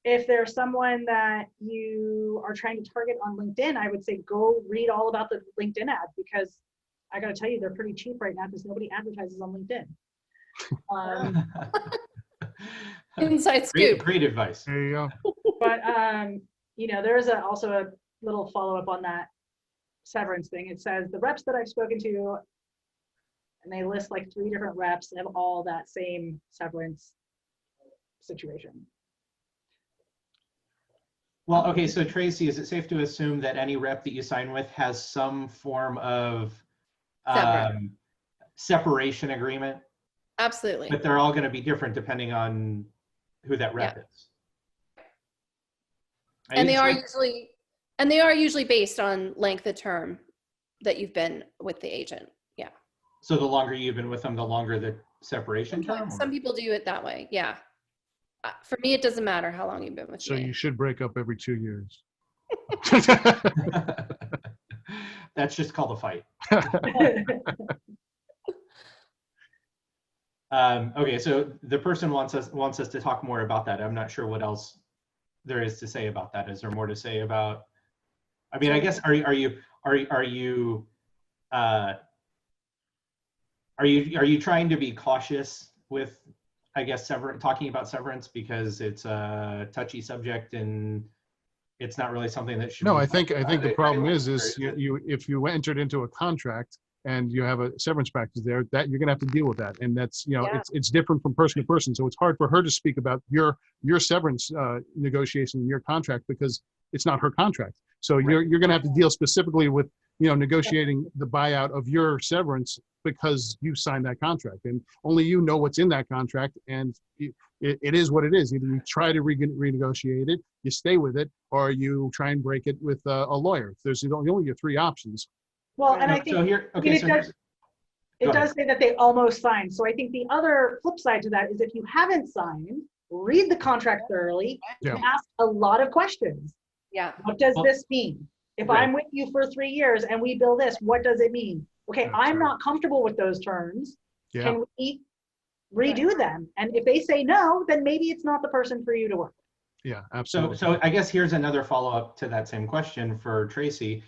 If there's someone that you are trying to target on LinkedIn, I would say go read all about the LinkedIn ads, because I got to tell you, they're pretty cheap right now because nobody advertises on LinkedIn. Inside scoop. Great advice. There you go. But there's also a little follow-up on that severance thing. It says the reps that I've spoken to, and they list like 3 different reps, have all that same severance situation. Well, okay, so Traci, is it safe to assume that any rep that you sign with has some form of separation agreement? Absolutely. But they're all going to be different depending on who that rep is. And they are usually based on length of term that you've been with the agent. Yeah. So the longer you've been with them, the longer the separation term? Some people do it that way. Yeah. For me, it doesn't matter how long you've been with So me. you should break up every 2 years. That's just called a fight. Okay, so the person wants us to talk more about that. I'm not sure what else there is to say about that. Is there more to say about? I mean, I guess are you trying to be cautious with, I guess, talking about severance because it's a touchy subject and it's not really something that should. No, I think the problem is if you entered into a contract and you have a severance package there, that you're going to have to deal with that, and that's it's different from person to person. So it's hard for her to speak about your severance negotiation, your contract, because it's not her contract. So you're going to have to deal specifically with negotiating the buyout of your severance because you signed that contract, and only you know what's in that contract, and it is what it is. Either you try to renegotiate it, you stay with it, or you try and break it with a lawyer. There's only your three options. Well, and I think So here, okay, it so does, it does say that they almost signed. So I think the other flip side to that is if you haven't signed, read the contract thoroughly and ask a lot of questions. Yeah. What does this mean? If I'm with you for 3 years and we bill this, what does it mean? Okay, I'm not comfortable with those terms. Can we redo them? And if they say no, then maybe it's not the person for you to work with. Yeah, absolutely. So I guess here's another follow-up to that same question for Traci.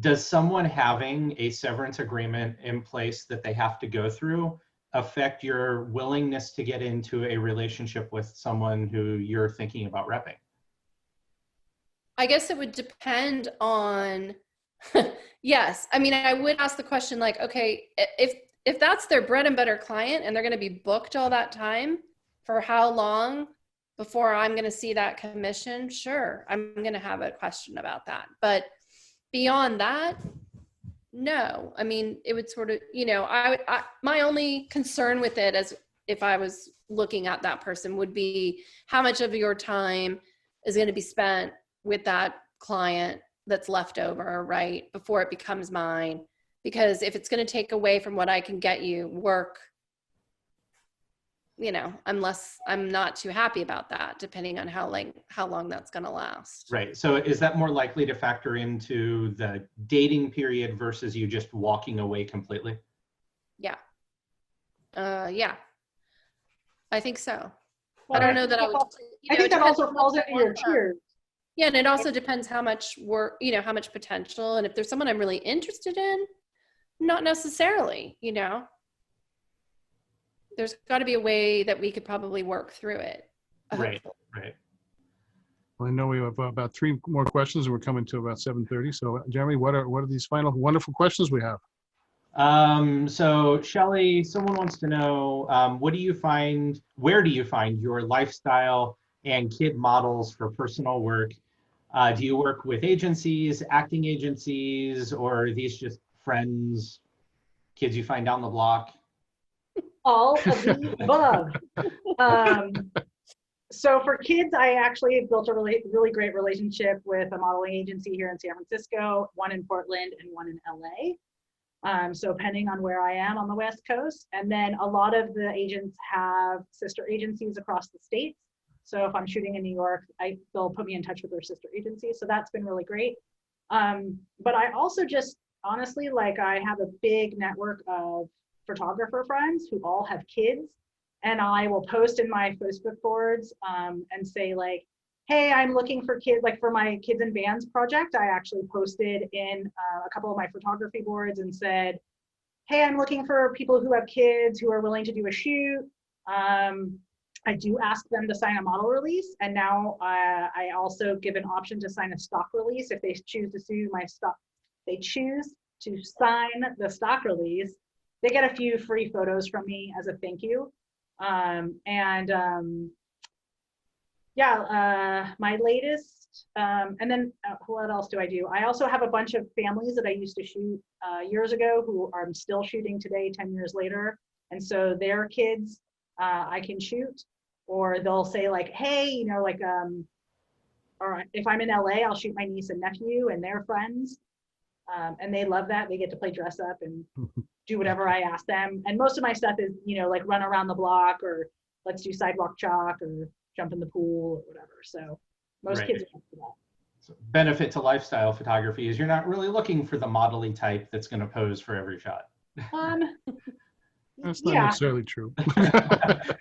Does someone having a severance agreement in place that they have to go through affect your willingness to get into a relationship with someone who you're thinking about repping? I guess it would depend on, yes. I mean, I would ask the question like, okay, if that's their bread and butter client and they're going to be booked all that time, for how long before I'm going to see that commission? Sure, I'm going to have a question about that. But beyond that, no. I mean, it would sort of, my only concern with it as if I was looking at that person would be how much of your time is going to be spent with that client that's left over, right, before it becomes mine. Because if it's going to take away from what I can get you work, I'm not too happy about that, depending on how long that's going to last. Right. So is that more likely to factor into the dating period versus you just walking away completely? Yeah. Yeah. I think so. Well, I don't know that I would. I think that also falls into your tiers. Yeah, and it also depends how much work, how much potential, and if there's someone I'm really interested in, not necessarily, There's got to be a way that we could probably work through it. Right. Well, I know we have about 3 more questions, and we're coming to about 7:30. So, Jeremy, what are these final wonderful questions we have? So Shelly, someone wants to know, where do you find your lifestyle and kid models for personal work? Do you work with agencies, acting agencies, or are these just friends, kids you find down the block? All of the above. So for kids, I actually have built a really great relationship with a modeling agency here in San Francisco, one in Portland and one in LA. So depending on where I am on the West Coast. And then a lot of the agents have sister agencies across the states. So if I'm shooting in New York, they'll put me in touch with their sister agency. So that's been really great. But I also just honestly, I have a big network of photographer friends who all have kids, and I will post in my Facebook boards and say hey, I'm looking for kids, for my kids and bands project. I actually posted in a couple of my photography boards and said, hey, I'm looking for people who have kids who are willing to do a shoot. I do ask them to sign a model release, and now I also give an option to sign a stock release if they choose to sign the stock release. They get a few free photos from me as a thank you. My latest, and then what else do I do? I also have a bunch of families that I used to shoot years ago who I'm still shooting today, 10 years later. And so their kids I can shoot, or they'll say hey, or if I'm in LA, I'll shoot my niece and nephew and their friends. And they love that. They get to play dress up and do whatever I ask them. And most of my stuff is, run around the block, or let's do sidewalk chalk, or jump in the pool, or whatever. So most kids are into that. So benefit to lifestyle photography is you're not really looking for the modelly type that's going to pose for every shot. That's not necessarily true.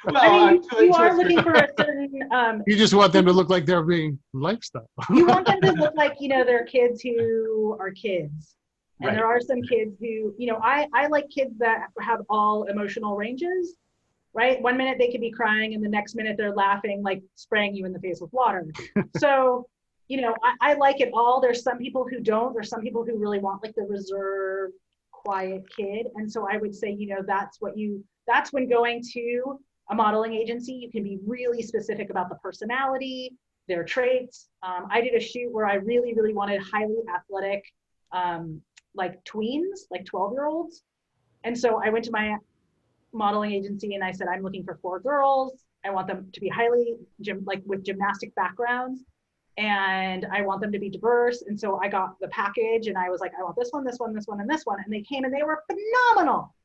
Well, you are looking for a certain. You just want them to look like they're being lifestyle. You want them to look like they're kids who are kids, and there are some kids who I like kids that have all emotional ranges. Right, one minute they could be crying, and the next minute they're laughing, spraying you in the face with water. So I like it all. There's some people who don't. There's some people who really want the reserved, quiet kid. And so I would say, that's when going to a modeling agency, you can be really specific about the personality, their traits. I did a shoot where I really, really wanted highly athletic like tweens, like 12-year-olds. And so I went to my modeling agency and I said, I'm looking for 4 girls. I want them to be highly with gymnastic backgrounds, and I want them to be diverse. And so I got the package and I was like, I want this one, this one, this one, and this one. And they came and they were phenomenal.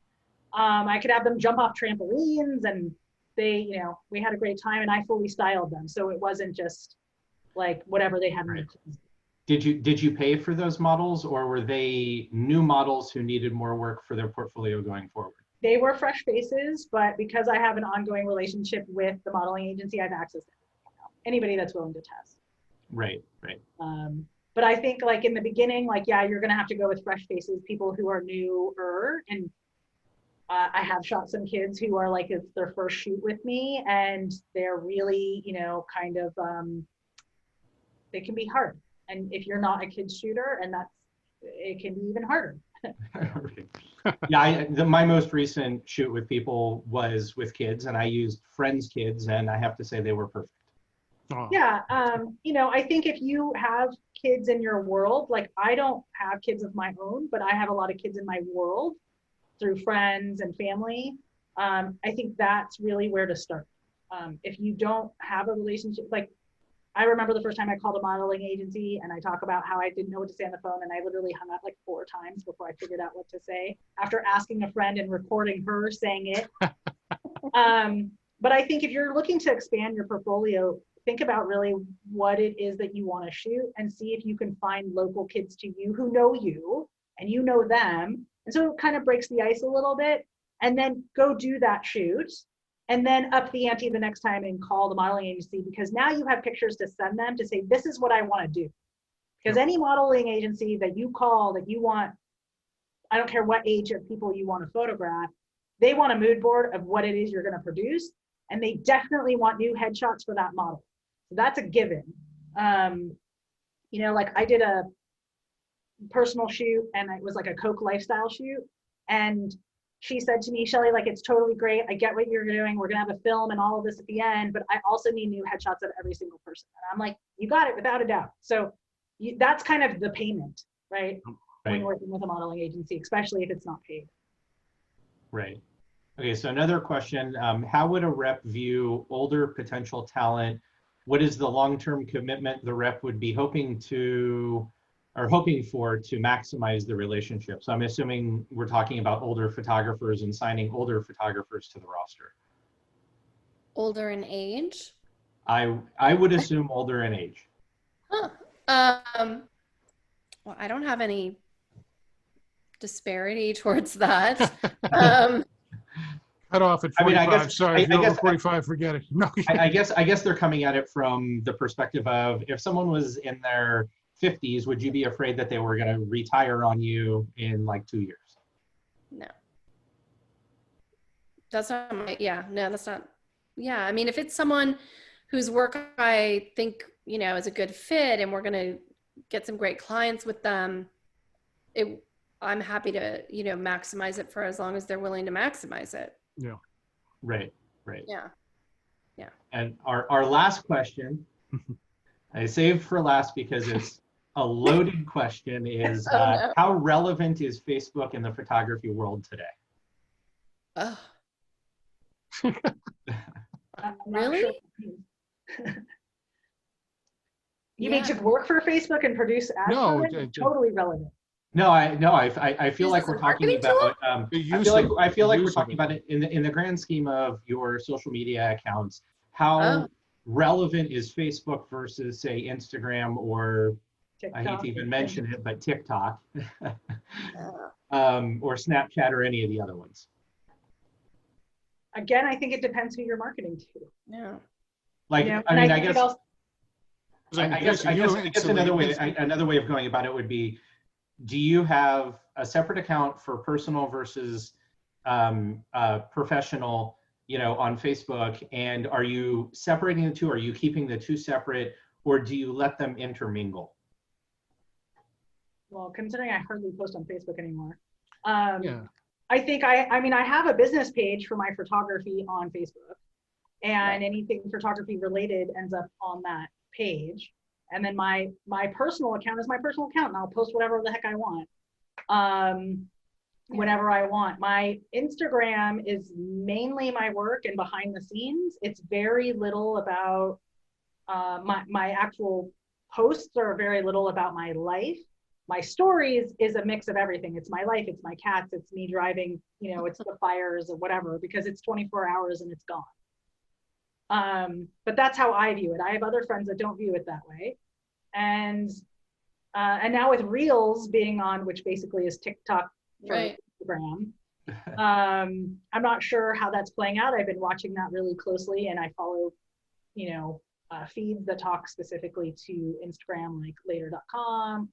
I could have them jump off trampolines, and they, we had a great time, and I fully styled them. So it wasn't just like whatever they had. Right. Did you pay for those models, or were they new models who needed more work for their portfolio going forward? They were fresh faces, but because I have an ongoing relationship with the modeling agency, I have access to anybody that's willing to test. Right. But I think like in the beginning, like, yeah, you're going to have to go with fresh faces, people who are newer. And I have shot some kids who are like, it's their first shoot with me, and they're really, kind of, they can be hard. And if you're not a kid shooter, and it can be even harder. Yeah, my most recent shoot with people was with kids, and I used friends' kids, and I have to say they were perfect. Oh. Yeah, I think if you have kids in your world, like I don't have kids of my own, but I have a lot of kids in my world through friends and family. I think that's really where to start. If you don't have a relationship, like I remember the first time I called a modeling agency and I talk about how I didn't know what to say on the phone, and I literally hung up like 4 times before I figured out what to say after asking a friend and recording her saying it. But I think if you're looking to expand your portfolio, think about really what it is that you want to shoot, and see if you can find local kids to you who know you and you know them. And so it kind of breaks the ice a little bit, and then go do that shoot. And then up the ante the next time and call the modeling agency, because now you have pictures to send them to say, this is what I want to do. Because any modeling agency that you call that you want, I don't care what age of people you want to photograph, they want a mood board of what it is you're going to produce. And they definitely want new headshots for that model. So that's a given. Like I did a personal shoot, and it was like a Coke lifestyle shoot. And she said to me, Shelly, like, it's totally great. I get what you're doing. We're going to have a film and all of this at the end, but I also need new headshots of every single person. And I'm like, you got it, without a doubt. So that's kind of the payment, right? When working with a modeling agency, especially if it's not paid. Right. Okay, so another question, how would a rep view older potential talent? What is the long-term commitment the rep would be hoping for to maximize the relationship? So I'm assuming we're talking about older photographers and signing older photographers to the roster. Older in age? I would assume older in age. Huh. Well, I don't have any disparity towards that. Cut off at 45. I mean, I guess, sorry, if you're over 45, forget it. No. I guess they're coming at it from the perspective of, if someone was in their 50s, would you be afraid that they were going to retire on you in like 2 years? No. That's not that's not. Yeah, I mean, if it's someone whose work I think, is a good fit, and we're going to get some great clients with them, I'm happy to, maximize it for as long as they're willing to maximize it. Yeah. Right. Yeah. And our last question, I saved for last because it's a loaded question, is no. How relevant is Facebook in the photography world today? Oh, Really? Really? You mean to work for Facebook and produce ads? No, totally relevant. No, I feel Is like this we're a talking marketing about. I feel like we're use of talking it. about it in the grand scheme of your social media accounts. How relevant is Facebook versus, say, Instagram, or TikTok, I hate to even mention it, but TikTok, Oh. or Snapchat, or any of the other ones? Again, I think it depends who you're marketing to. Yeah. Like, You know, I and mean, I think it guess. also- I guess another way of going about it would be, do you have a separate account for personal versus professional, on Facebook? And are you separating the two? Are you keeping the two separate, or do you let them intermingle? Well, considering I hardly post on Facebook anymore. Yeah. I think I have a business page for my photography on Facebook, and anything photography related ends up on that page. And then my personal account is my personal account, and I'll post whatever the heck I want. whenever I want. My Instagram is mainly my work and behind the scenes. It's very little about my actual posts are very little about my life. My stories is a mix of everything. It's my life, it's my cats, it's me driving, you know, it's the fires or whatever, because it's 24 hours and it's gone. But that's how I view it. I have other friends that don't view it that way. And now with Reels being on, which basically is TikTok for Instagram, I'm not sure how that's playing out. I've been watching that really closely, and I follow, you know, feeds that talk specifically to Instagram, like later.com.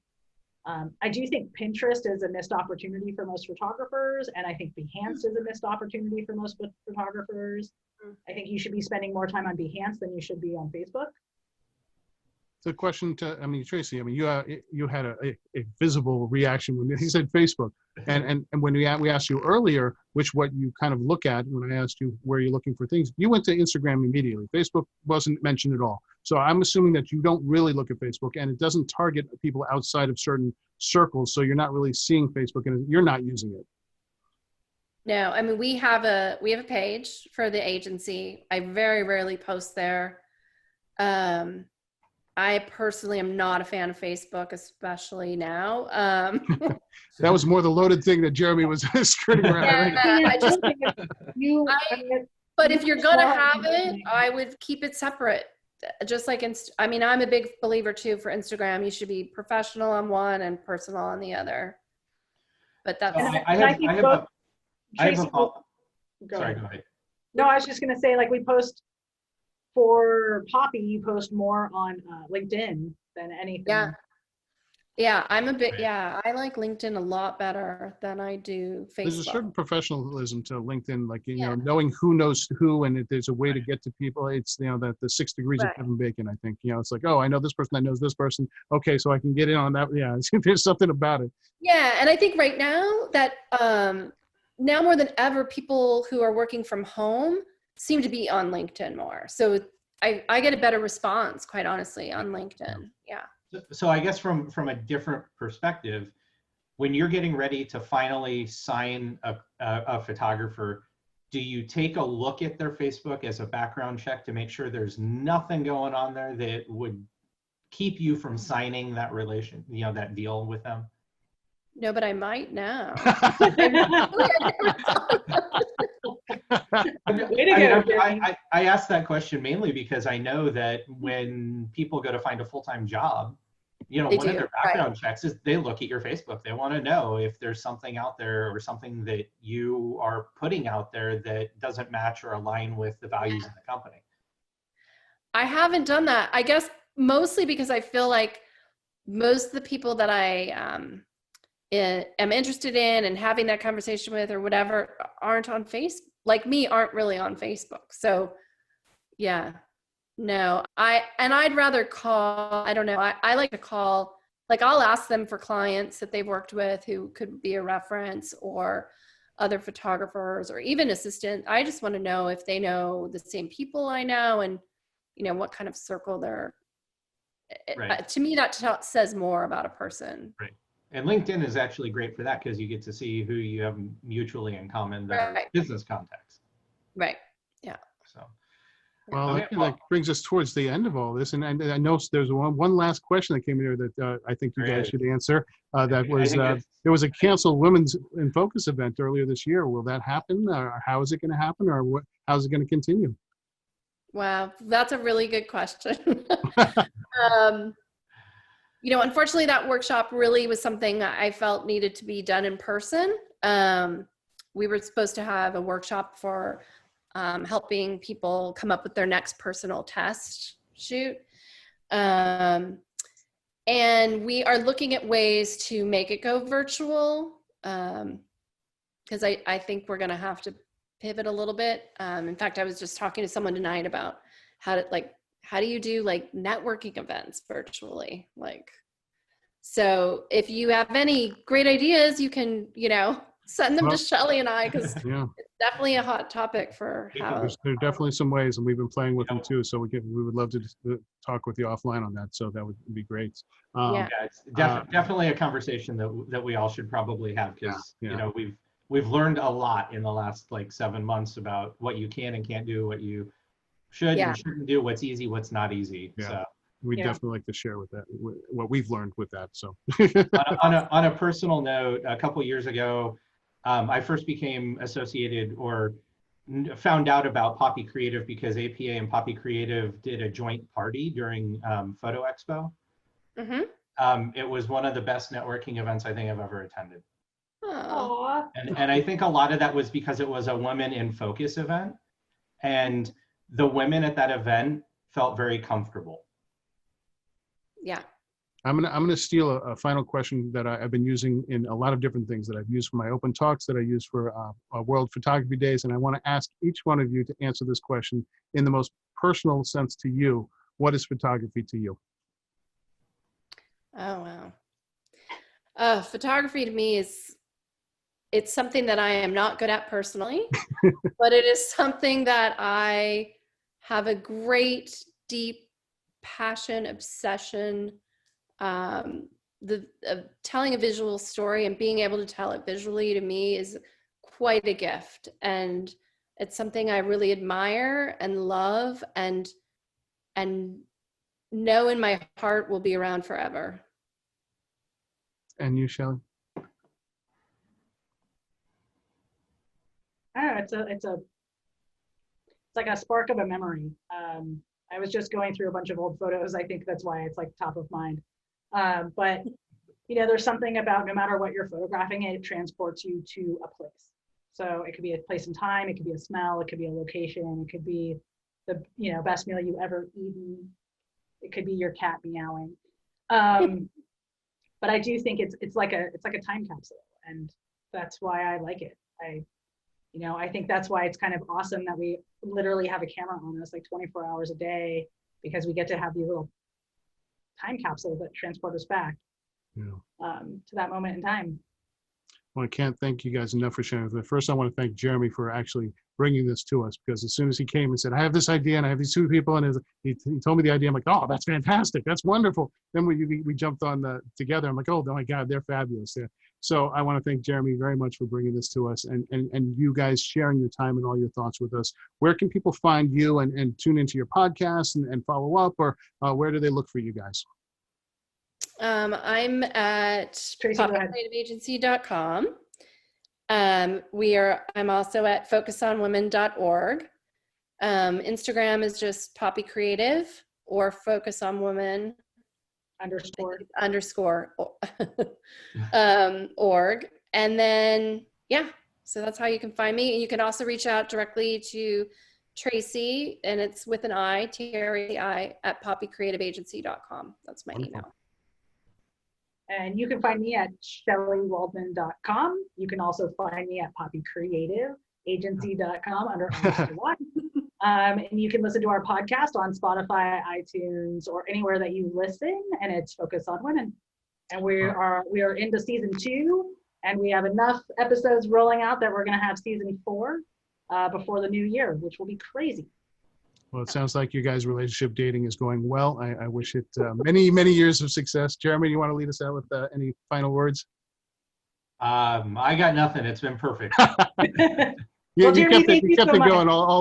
I do think Pinterest is a missed opportunity for most photographers, and I think Behance is a missed opportunity for most photographers. I think you should be spending more time on Behance than you should be on Facebook. The question to, I mean, Traci, I mean, you had a visible reaction when he said Facebook, and when we asked you earlier, what you kind of look at when I asked you where you're looking for things, you went to Instagram immediately. Facebook wasn't mentioned at all. So I'm assuming that you don't really look at Facebook, and it doesn't target people outside of certain circles. So you're not really seeing Facebook, and you're not using it. No, I mean, we have a page for the agency. I very rarely post there. I personally am not a fan of Facebook, especially now. That was more the loaded thing that Jeremy was skirting around. Yeah, right? But if you're gonna have it, I would keep it separate. Just like, I mean, I'm a big believer too for Instagram. You should be professional on one and personal on the other. But that's. Sorry, go ahead. No, I was just gonna say, like, we post. For Poppy, you post more on LinkedIn than anything. Yeah, I like LinkedIn a lot better than I do Facebook. There's a certain professionalism to LinkedIn, like, you know, knowing who knows who, and if there's a way to get to people. It's, you know, that the 6 degrees of Kevin Bacon, I think. You know, it's like, oh, I know this person that knows this person. Okay, so I can get in on that. Yeah, there's something about it. Yeah, and I think right now that now more than ever, people who are working from home seem to be on LinkedIn more. So I get a better response, quite honestly, on LinkedIn. Yeah. So I guess from a different perspective, when you're getting ready to finally sign a photographer, do you take a look at their Facebook as a background check to make sure there's nothing going on there that would keep you from signing that that deal with them? No, but I might now. I asked that question mainly because I know that when people go to find a full-time job, you know, one of their background checks is they look at your Facebook. They want to know if there's something out there or something that you are putting out there that doesn't match or align with the values of the company. I haven't done that. I guess mostly because I feel like most of the people that I am interested in and having that conversation with or whatever aren't on Facebook. Like me, aren't really on Facebook. So yeah, no, I'd rather call, I don't know. I like to call, like I'll ask them for clients that they've worked with who could be a reference, or other photographers, or even assistant. I just want to know if they know the same people I know, and you know, what kind of circle they're, to me, that says more about a person. Right. And LinkedIn is actually great for that because you get to see who you have mutually in common that are business contacts. Right. Yeah. So, well, I think that brings us towards the end of all this, and I know there's one last question that came in here that I think you guys should answer. That was there was a canceled Women's in Focus event earlier this year. Will that happen, or how is it going to happen, or how's it going to continue? Wow, that's a really good question. You know, unfortunately, that workshop really was something I felt needed to be done in person. We were supposed to have a workshop for helping people come up with their next personal test shoot. And we are looking at ways to make it go virtual, because I think we're going to have to pivot a little bit. In fact, I was just talking to someone tonight about how do you do like networking events virtually? Like, so if you have any great ideas, you can, you know, Send them Well, to Shelly and I, because Yeah, it's definitely a hot topic for how. there are definitely some ways, and we've been playing with them too. So we would love to talk with you offline on that. So that would be great. Yeah. Yeah, it's Uh, definitely a conversation that we all should probably have, because Yeah. you know we've learned a lot in the last like 7 months about what you can and can't do, what you should Yeah. and shouldn't do, what's easy, what's not easy. Yeah. So We'd Yeah. definitely like to share with that what we've learned with that. So on a personal note, a couple years ago, I first became associated or found out about Poppy Creative because APA and Poppy Creative did a joint party during Photo Expo. Mm-hmm. It was one of the best networking events I think I've ever attended. Oh. Aw. And I think a lot of that was because it was a women in focus event, and the women at that event felt very comfortable. Yeah. I'm gonna steal a final question that I've been using in a lot of different things that I've used for my open talks, that I use for World Photography Days, and I want to ask each one of you to answer this question in the most personal sense to you. What is photography to you? Oh, wow. Photography to me it's something that I am not good at personally, but it is something that I have a great, deep passion, obsession, telling a visual story and being able to tell it visually to me is quite a gift. And it's something I really admire and love and know in my heart will be around forever. And you, Shelly? I don't know, it's like a spark of a memory. I was just going through a bunch of old photos. I think that's why it's like top of mind. But you know, there's something about no matter what you're photographing, it transports you to a place. So it could be a place and time, it could be a smell, it could be a location, it could be the best meal you've ever eaten. It could be your cat meowing. But I do think it's like a time capsule, and that's why I like it. I think that's why it's kind of awesome that we literally have a camera on us like 24 hours a day, because we get to have these little time capsules that transport us back to that moment in time. Well, I can't thank you guys enough for sharing. First, I want to thank Jeremy for actually bringing this to us, because as soon as he came and said, I have this idea and I have these two people, and he told me the idea, I'm like, oh, that's fantastic. That's wonderful. Then we jumped on together. I'm like, oh my God, they're fabulous. So I want to thank Jeremy very much for bringing this to us, and you guys sharing your time and all your thoughts with us. Where can people find you and tune into your podcast and follow up, or where do they look for you guys? I'm at Traci, go ahead. poppycreativeagency.com. I'm also at focusonwomen.org. Instagram is just Poppy Creative or Focus on Women _ org. And then, so that's how you can find me. And you can also reach out directly to Traci, and it's with an I, Terrick, at poppycreativeagency.com. That's my email. And you can find me at shellywaldman.com. You can also find me at poppycreativeagency.com under one. And you can listen to our podcast on Spotify, iTunes, or anywhere that you listen, and it's Focus on Women. And we are into season 2, and we have enough episodes rolling out that we're going to have season 4 before the new year, which will be crazy. Well, it sounds like your guys' relationship dating is going well. I wish it many, many years of success. Jeremy, you want to lead us out with any final words? I got nothing. It's been perfect. You Jeremy, kept it so much.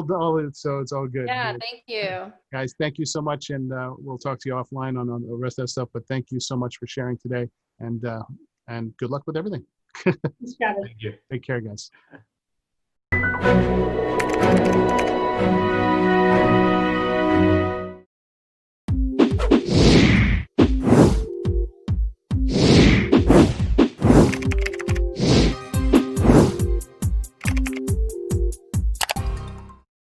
going so it's all good. Yeah, thank you. Guys, thank you so much, and we'll talk to you offline on the rest of that stuff. But thank you so much for sharing today, and good luck with everything. Thank you. Take care, guys.